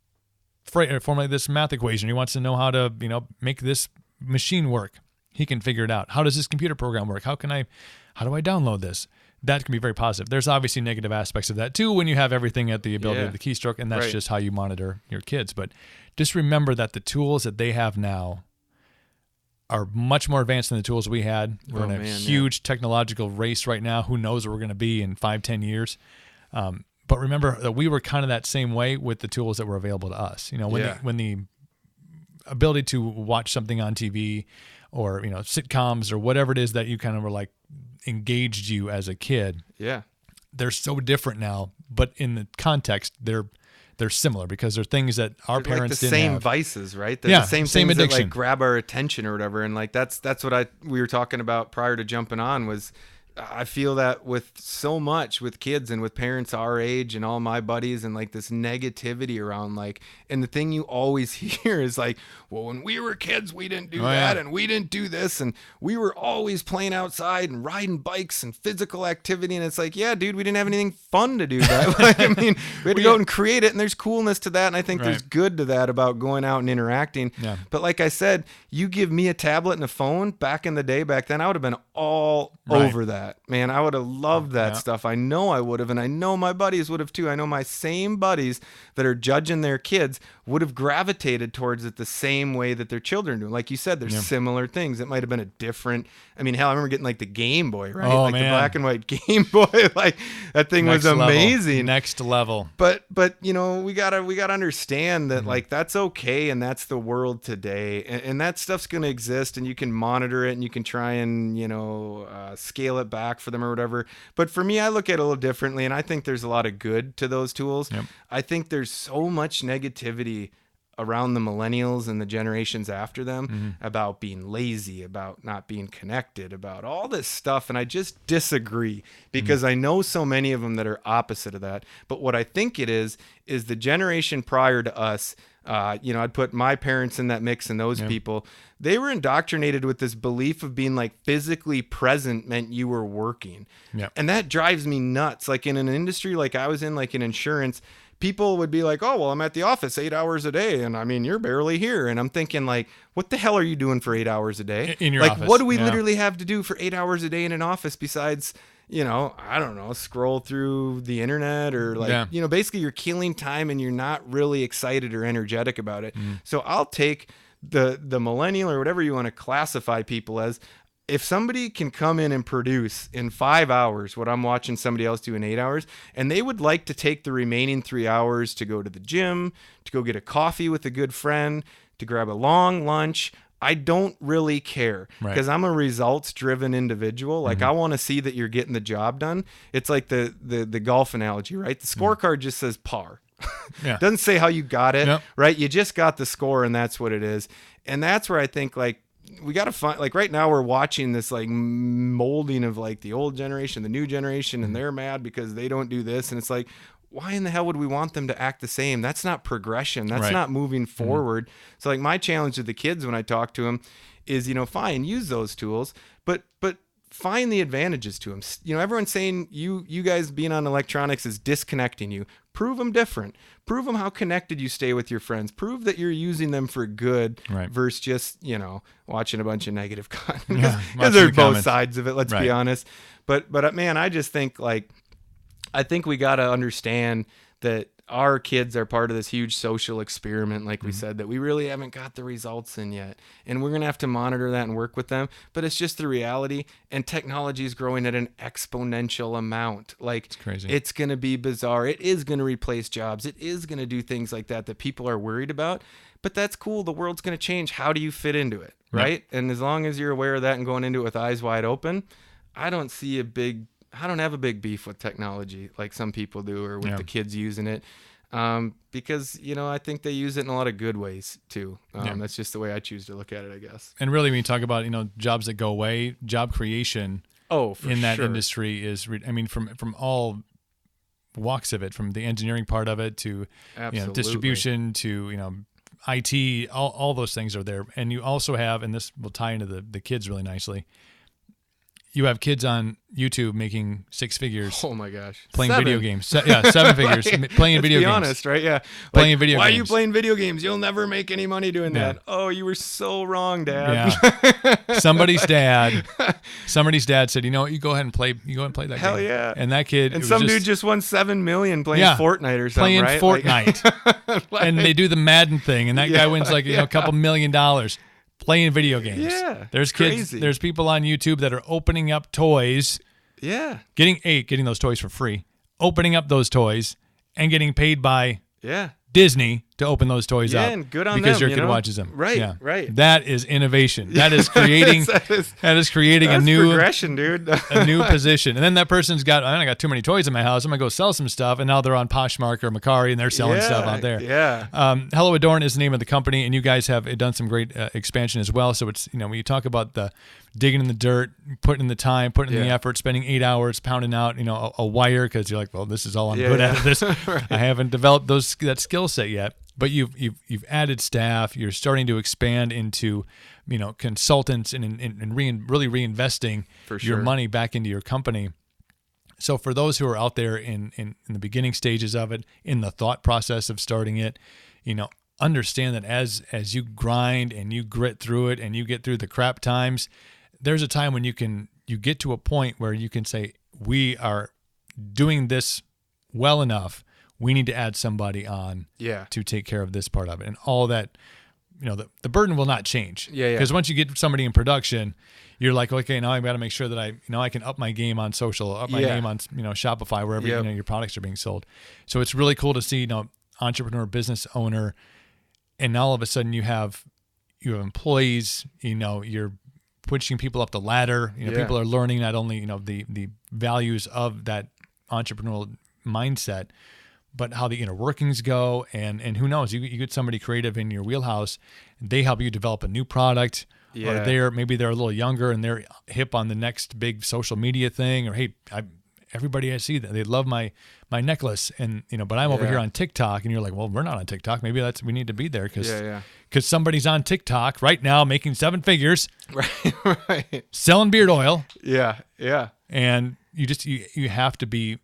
math equation. He wants to know how to, make this machine work. He can figure it out. How does this computer program work? How do I download this? That can be very positive. There's obviously negative aspects of that too when you have everything at the ability of the keystroke, and that's just how you monitor your kids. But just remember that the tools that they have now are much more advanced than the tools we had. We're in a huge technological race right now. Who knows where we're going to be in 5-10 years? But remember that we were kind of that same way with the tools that were available to us. When the ability to watch something on TV or, sitcoms or whatever it is that you kind of were like engaged you as a kid. Yeah. They're so different now, but in the context, they're similar because they're things that our parents didn't have. The same vices, right? They're the same things addiction that like grab our attention or whatever. And like that's what we were talking about prior to jumping on was I feel that with so much with kids and with parents our age and all my buddies, and like this negativity around like, and the thing you always hear is like, well, when we were kids, we didn't do that and we didn't do this. And we were always playing outside and riding bikes and physical activity. And it's like, yeah, dude, we didn't have anything fun to do that. Like, I mean, we had to go out and create it, and there's coolness to that. And I think there's good to that about going out and interacting. Yeah. But like I said, you give me a tablet and a phone back in the day, back then, I would have been all over that. Man, I would have loved that stuff. I know I would have, and I know my buddies would have too. I know my same buddies that are judging their kids would have gravitated towards it the same way that their children do. Like you said, there's similar things. It might have been a different, I mean, hell, I remember getting like the Game Boy, right? Oh, like man. the black and white Game Boy. Like that thing was amazing. Next level. But you know, we gotta understand that like that's okay, and that's the world today, and that stuff's gonna exist, and you can monitor it, and you can try and, you know, scale it back for them or whatever. But for me, I look at it a little differently, and I think there's a lot of good to those tools. I think there's so much negativity around the millennials and the generations after them about being lazy, about not being connected, about all this stuff. And I just disagree, because I know so many of them that are opposite of that. But what I think it is the generation prior to us, you know, I'd put my parents in that mix, and those people, they were indoctrinated with this belief of being like physically present meant you were working. And that drives me nuts. Like in an industry like I was in, like in insurance, people would be like, oh, well, I'm at the office 8 hours a day, and I mean, you're barely here. And I'm thinking like, what the hell are you doing for 8 hours a day? In your like, office. What do we literally have to do for 8 hours a day in an office besides, you know, I don't know, scroll through the internet or like, you know, basically you're killing time and you're not really excited or energetic about it. So I'll take the millennial or whatever you want to classify people as. If somebody can come in and produce in 5 hours what I'm watching somebody else do in 8 hours, and they would like to take the remaining 3 hours to go to the gym, to go get a coffee with a good friend, to grab a long lunch, I don't really care, because I'm a results-driven individual. Like I want to see that you're getting the job done. It's like the golf analogy, right? The scorecard just says par. Doesn't say how you got it, right? You just got the score, and that's what it is. And that's where I think like, we got to find, like right now we're watching this like molding of like the old generation, the new generation, and they're mad because they don't do this. And it's like, why in the hell would we want them to act the same? That's not progression. That's not moving forward. So like my challenge to the kids when I talk to them is, you know, fine, use those tools, but find the advantages to them. You know, everyone's saying you guys being on electronics is disconnecting you. Prove them different. Prove them how connected you stay with your friends. Prove that you're using them for good versus just, you know, watching a bunch of negative content. Because there's both sides of it, let's be honest. But man, I just think like, I think we got to understand that our kids are part of this huge social experiment, like we said, that we really haven't got the results in yet. And we're going to have to monitor that and work with them. But it's just the reality. And technology is growing at an exponential amount. Like, it's crazy. It's going to be bizarre. It is going to replace jobs. It is going to do things like that people are worried about. But that's cool. The world's going to change. How do you fit into it? Right? And as long as you're aware of that and going into it with eyes wide open, I don't have a big beef with technology like some people do, or with the kids using it, because, you know, I think they use it in a lot of good ways too. That's just the way I choose to look at it, I guess. And really, when you talk about, you know, jobs that go away, job creation in that industry is, I mean, from all walks of it, from the engineering part of it to you know, distribution to, you know, IT, all those things are there. And you also have, and this will tie into the kids really nicely, you have kids on YouTube making six figures. Oh my gosh. Playing video games. Seven figures. Playing video games. Be honest, right? Yeah. Playing video games. Why are you playing video games? You'll never make any money doing that. Oh, you were so wrong, Dad. Yeah. Somebody's dad said, you know what, you go ahead and play that game. Hell yeah. And that kid. And some dude just won $7 million playing Fortnite or something, right? Playing Fortnite. And they do the Madden thing, and that guy wins like, you know, a couple $1 million. Playing video games. Yeah. There's kids, there's people on YouTube that are opening up toys. Yeah. Getting those toys for free. Opening up those toys and getting paid by Yeah. Disney to open those toys up. And good on because them, your kid watches them. Right, Yeah. right. That is innovation. That is creating. that is creating a new progression, dude. a new position. And then that person's got, I got too many toys in my house. I'm gonna go sell some stuff. And now they're on Poshmark or Macari, and they're selling stuff out there. Yeah. Hello Adorn is the name of the company, and you guys have done some great expansion as well. So it's, when you talk about the digging in the dirt, putting in the time, putting in the effort, spending 8 hours pounding out, a wire, because you're like, well, this is all I'm good at. This right. I haven't developed that skill set yet. But you've added staff. You're starting to expand into, consultants and really reinvesting your money back into your company. So for those who are out there in the beginning stages of it, in the thought process of starting it, understand that as you grind and you grit through it and you get through the crap times, there's a time when you get to a point where you can say, we are doing this well enough. We need to add somebody on to take care of this part of it. And all that, the burden will not change. Because once you get somebody in production, you're like, okay, now I've got to make sure that I can up my game on social, up my game on, Shopify, wherever, your products are being sold. So it's really cool to see, entrepreneur, business owner, and all of a sudden you have employees, you're pushing people up the ladder. People are learning not only, the values of that entrepreneurial mindset, but how the inner workings go, and who knows, you get somebody creative in your wheelhouse, they help you develop a new product, or maybe they're a little younger and they're hip on the next big social media thing, or hey, everybody I see that they love my necklace, and but I'm over here on TikTok, and you're like, well, we're not on TikTok, maybe we need to be there because somebody's on TikTok right now making 7 figures, right, selling beard oil, and you have to be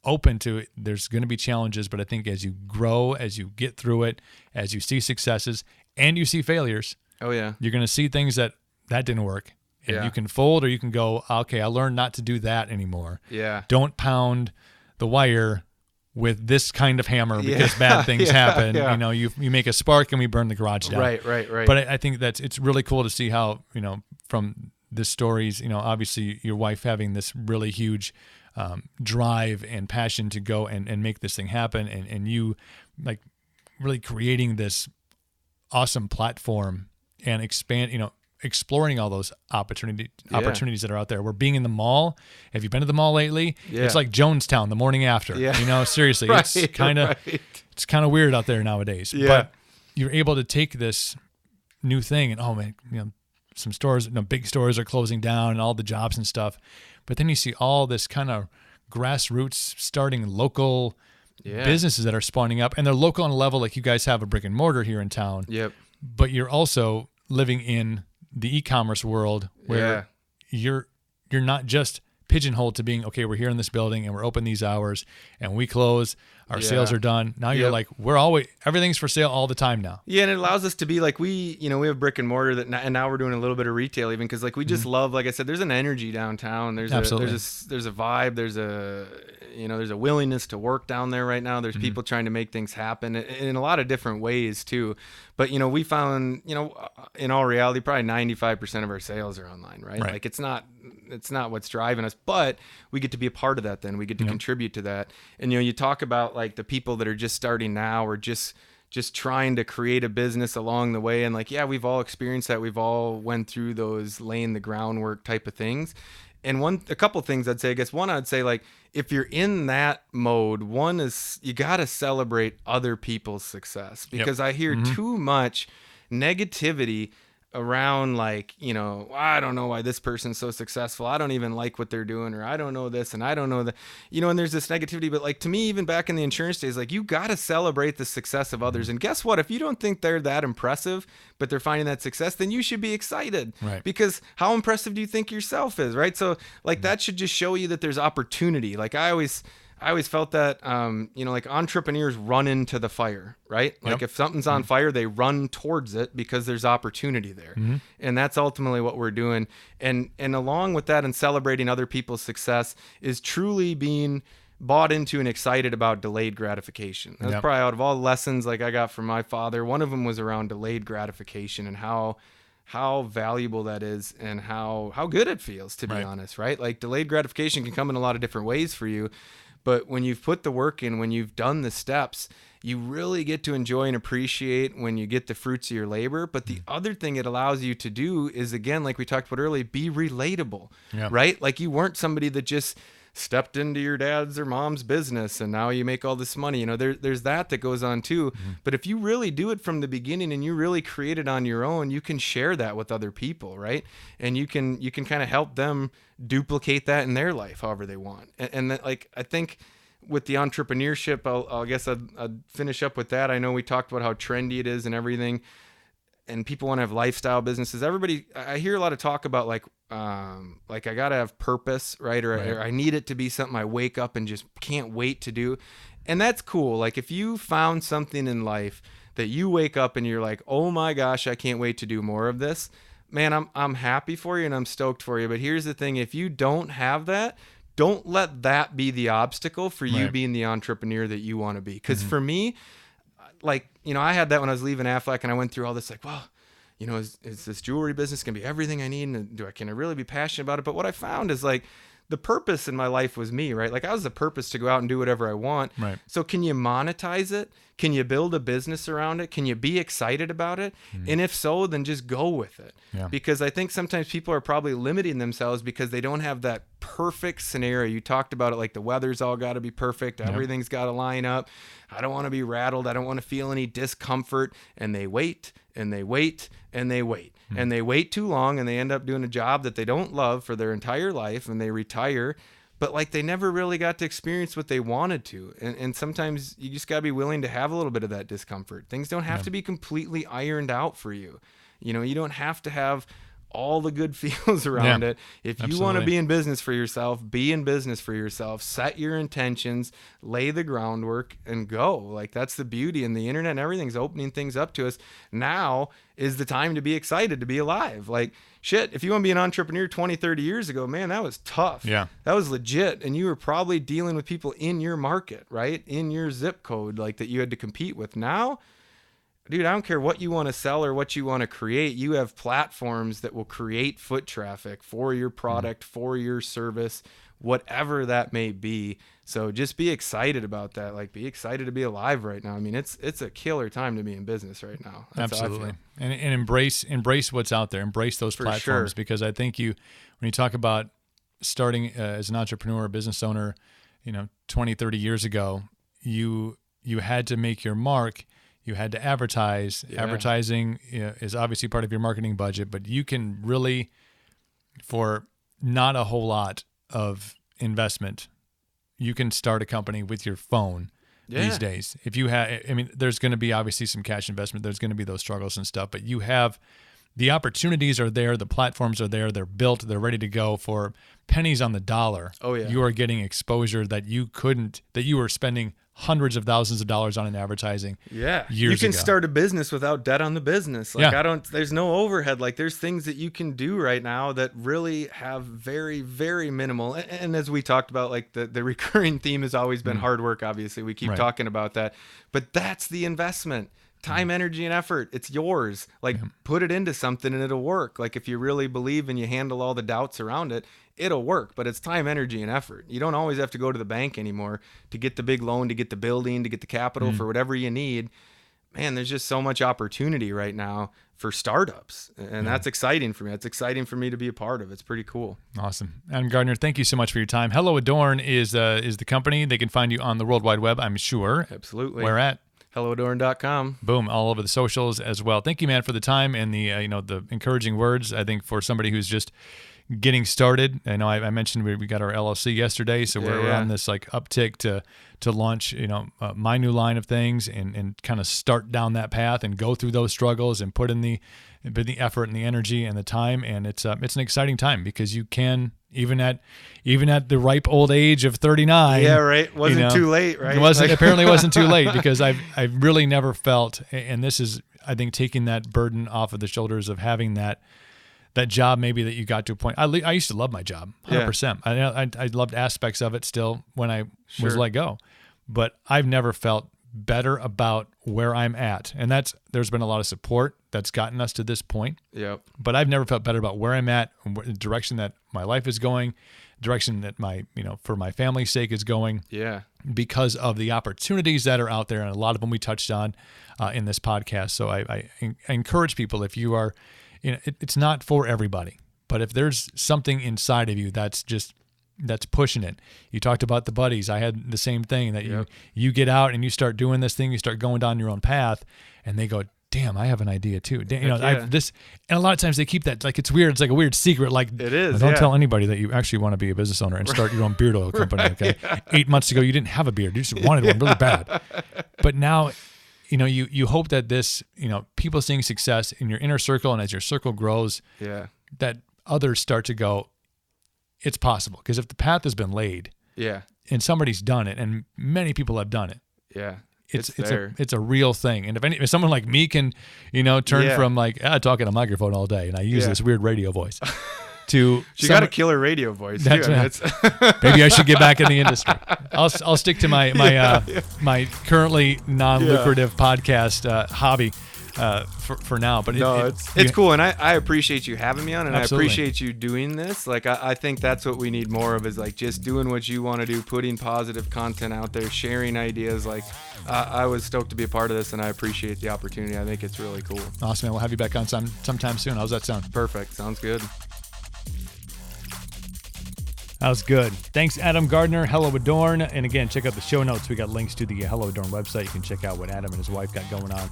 open to it. There's going to be challenges, but I think as you grow, as you get through it, as you see successes and you see failures, you're going to see things that didn't work, and you can fold, or you can go, okay, I learned not to do that anymore. Don't pound the wire with this kind of hammer because bad things happen. You make a spark and we burn the garage down. Right. But I think it's really cool to see how, from the stories, obviously your wife having this really huge drive and passion to go and make this thing happen, and you like really creating this awesome platform and exploring all those opportunities that are out there. We're being in the mall. Have you been to the mall lately? It's like Jonestown the morning after. Seriously, it's kind of weird out there nowadays. But you're able to take this new thing and, oh man, some stores, big stores are closing down and all the jobs and stuff. But then you see all this kind of grassroots starting local businesses that are spawning up, and they're local on a level like you guys have a brick and mortar here in town. But you're also living in the e-commerce world where you're not just pigeonholed to being, okay, we're here in this building and we're open these hours and we close, our sales are done. Now you're like, everything's for sale all the time now. And it allows us to be like, we have brick and mortar and now we're doing a little bit of retail even, because like we just love, like I said, there's an energy downtown. There's a vibe. There's a willingness to work down there right now. There's people trying to make things happen in a lot of different ways too. But we found, in all reality, probably 95% of our sales are online, right? Like it's not what's driving us, but we get to be a part of that. Then we get to contribute to that. And you talk about like the people that are just starting now, or just trying to create a business along the way, and like, we've all experienced that. We've all went through those laying the groundwork type of things. And a couple things I'd say, I'd say like, if you're in that mode, one is you got to celebrate other people's success, because I hear too much negativity around, like, I don't know why this person's so successful. I don't even like what they're doing, or I don't know this and I don't know that, and there's this negativity. But like, to me, even back in the insurance days, like, you got to celebrate the success of others. And guess what? If you don't think they're that impressive, but they're finding that success, then you should be excited, because how impressive do you think yourself is? Right. So like, that should just show you that there's opportunity. Like I always felt that, like entrepreneurs run into the fire, right? Like if something's on fire, they run towards it because there's opportunity there. And that's ultimately what we're doing. And along with that, and celebrating other people's success, is truly being bought into and excited about delayed gratification. That's probably, out of all the lessons like I got from my father, one of them was around delayed gratification, and how valuable that is, and how good it feels, to be honest, right? Like delayed gratification can come in a lot of different ways for you. But when you've put the work in, when you've done the steps, you really get to enjoy and appreciate when you get the fruits of your labor. But the other thing it allows you to do is, again, like we talked about earlier, be relatable, right? Like you weren't somebody that just stepped into your dad's or mom's business and now you make all this money. You know, there's that goes on too. But if you really do it from the beginning and you really create it on your own, you can share that with other people, right? And you can kind of help them duplicate that in their life however they want. And that, like, I think with the entrepreneurship, I guess I'd finish up with that. I know we talked about how trendy it is and everything, and people want to have lifestyle businesses. I hear a lot of talk about like I gotta have purpose, right? Or I need it to be something I wake up and just can't wait to do. And that's cool. Like if you found something in life that you wake up and you're like, oh my gosh, I can't wait to do more of this, man, I'm happy for you and I'm stoked for you. But here's the thing, if you don't have that, don't let that be the obstacle for you being the entrepreneur that you want to be. Because for me, like, you know, I had that when I was leaving Aflac and I went through all this, like, well, you know, is this jewelry business going to be everything I need? And can I really be passionate about it? But what I found is like the purpose in my life was me, right? Like I was the purpose to go out and do whatever I want. Right. So can you monetize it? Can you build a business around it? Can you be excited about it? And if so, then just go with it. Yeah. Because I think sometimes people are probably limiting themselves because they don't have that perfect scenario. You talked about it, like the weather's all got to be perfect. Everything's got to line up. I don't want to be rattled. I don't want to feel any discomfort. And they wait and they wait and they wait. And they wait too long and they end up doing a job that they don't love for their entire life and they retire. But like they never really got to experience what they wanted to. And sometimes you just got to be willing to have a little bit of that discomfort. Things don't have to be completely ironed out for you. You know, you don't have to have all the good feels around it. If you want to be in business for yourself, be in business for yourself, set your intentions, lay the groundwork and go. Like that's the beauty, and the internet and everything's opening things up to us. Now is the time to be excited to be alive. Like shit, if you want to be an entrepreneur 20, 30 years ago, man, that was tough. Yeah. That was legit. And you were probably dealing with people in your market, right? In your zip code, like that you had to compete with. Now, dude, I don't care what you want to sell or what you want to create. You have platforms that will create foot traffic for your product, for your service, whatever that may be. So just be excited about that. Like be excited to be alive right now. I mean, it's a killer time to be in business right now. That's absolutely. And embrace what's out there. Embrace those platforms because I think when you talk about starting as an entrepreneur, business owner, 20, 30 years ago, you had to make your mark. You had to advertise. Yeah. Advertising is obviously part of your marketing budget, but you can really, for not a whole lot of investment, you can start a company with your phone these days. If you have, there's going to be obviously some cash investment. There's going to be those struggles and stuff, but you have the opportunities are there. The platforms are there. They're built. They're ready to go for pennies on the dollar. Oh yeah. You are getting exposure that you were spending hundreds of thousands of dollars on in advertising. Yeah. You can start a business without debt on the business. There's no overhead. Like there's things that you can do right now that really have very, very minimal. And as we talked about, like the recurring theme has always been hard work. Obviously we keep talking about that, but that's the investment. Time, energy, and effort. It's yours. Like put it into something and it'll work. Like if you really believe and you handle all the doubts around it, it'll work. But it's time, energy, and effort. You don't always have to go to the bank anymore to get the big loan, to get the building, to get the capital for whatever you need. Man, there's just so much opportunity right now for startups. And that's exciting for me. That's exciting for me to be a part of. It's pretty cool. Awesome. Adam Gardner, thank you so much for your time. Hello Adorn is the company. They can find you on the World Wide Web, I'm sure. Absolutely. Where at? HelloAdorn.com. Boom, all over the socials as well. Thank you, man, for the time and the the encouraging words. I think for somebody who's just getting started, I know I mentioned we got our LLC yesterday, so we're on this like uptick to launch my new line of things and kind of start down that path and go through those struggles and put in the effort and the energy and the time, and it's an exciting time because you can. Even at the ripe old age of 39. Yeah, right. Wasn't too late, right? Apparently wasn't too late because I've really never felt, and this is, I think, taking that burden off of the shoulders of having that job maybe that you got to a point. I used to love my job, 100%. I loved aspects of it still when I was let go. But I've never felt better about where I'm at. And there's been a lot of support that's gotten us to this point. Yep. But I've never felt better about where I'm at and the direction that my life is going. direction that for my family's sake is going. Yeah. Because of the opportunities that are out there, and a lot of them we touched on in this podcast. So I encourage people, if you are, it's not for everybody, but if there's something inside of you that's pushing it. You talked about the buddies. I had the same thing, that you get out and you start doing this thing, you start going down your own path, and they go, damn, I have an idea too. Damn, I have this, and a lot of times they keep that, like, it's weird. It's like a weird secret. Like, it is. Don't tell anybody that you actually want to be a business owner and start your own beard oil company. Okay, 8 months ago you didn't have a beard, you just wanted one really bad. But now, you hope that this, people seeing success in your inner circle, and as your circle grows, that others start to go, it's possible. Because if the path has been laid, and somebody's done it, and many people have done it, it's a real thing. And if someone like me can, turn from like talking a microphone all day, and I use this weird radio voice, to she got a killer radio voice. That's maybe I should get back in the industry. I'll stick to my my currently non-lucrative podcast hobby. For now, but it's cool, and I appreciate you having me on, and Absolutely. I appreciate you doing this. Like, I think that's what we need more of, is like just doing what you want to do, putting positive content out there, sharing ideas. Like, I was stoked to be a part of this, and I appreciate the opportunity. I think it's really cool. Awesome, man. We'll have you back on sometime soon. How's that sound? Perfect. Sounds good. That was good. Thanks, Adam Gardner. Hello, Adorn. And again, check out the show notes. We got links to the Hello Adorn website. You can check out what Adam and his wife got going on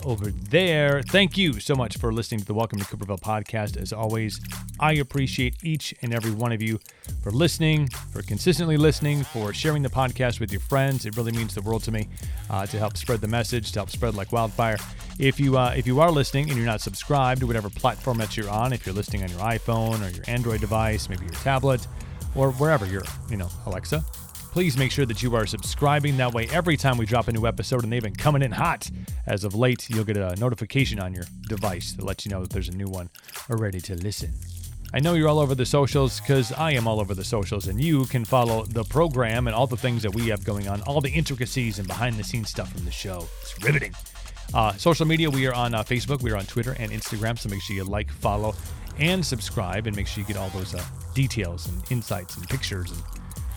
over there. Thank you so much for listening to the Welcome to Cooperville podcast. As always, I appreciate each and every one of you for listening, for consistently listening, for sharing the podcast with your friends. It really means the world to me, to help spread the message, to help spread like wildfire. If you are listening and you're not subscribed to whatever platform that you're on, if you're listening on your iPhone or your Android device, maybe your tablet, or wherever you're, Alexa, please make sure that you are subscribing. That way, every time we drop a new episode, and they've been coming in hot as of late, you'll get a notification on your device that lets you know that there's a new one ready to listen. I know you're all over the socials, because I am all over the socials, and you can follow the program and all the things that we have going on, all the intricacies and behind-the-scenes stuff from the show. It's riveting. Social media, we are on Facebook, we are on Twitter and Instagram, so make sure you like, follow, and subscribe, and make sure you get all those details and insights and pictures and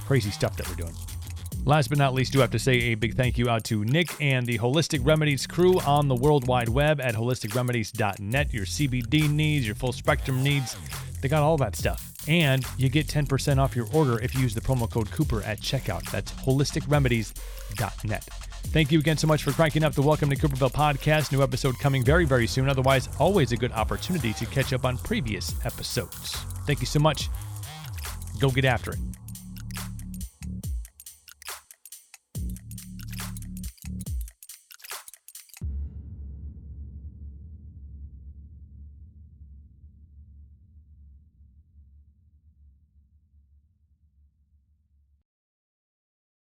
crazy stuff that we're doing. Last but not least, do have to say a big thank you out to Nick and the Holistic Remedies crew on the World Wide Web at holisticremedies.net. Your CBD needs, your full spectrum needs, they got all that stuff. And you get 10% off your order if you use the promo code Cooper at checkout. That's holisticremedies.net. Thank you again so much for cranking up the Welcome to Cooperville podcast. New episode coming very, very soon. Otherwise, always a good opportunity to catch up on previous episodes. Thank you so much. Go get after it.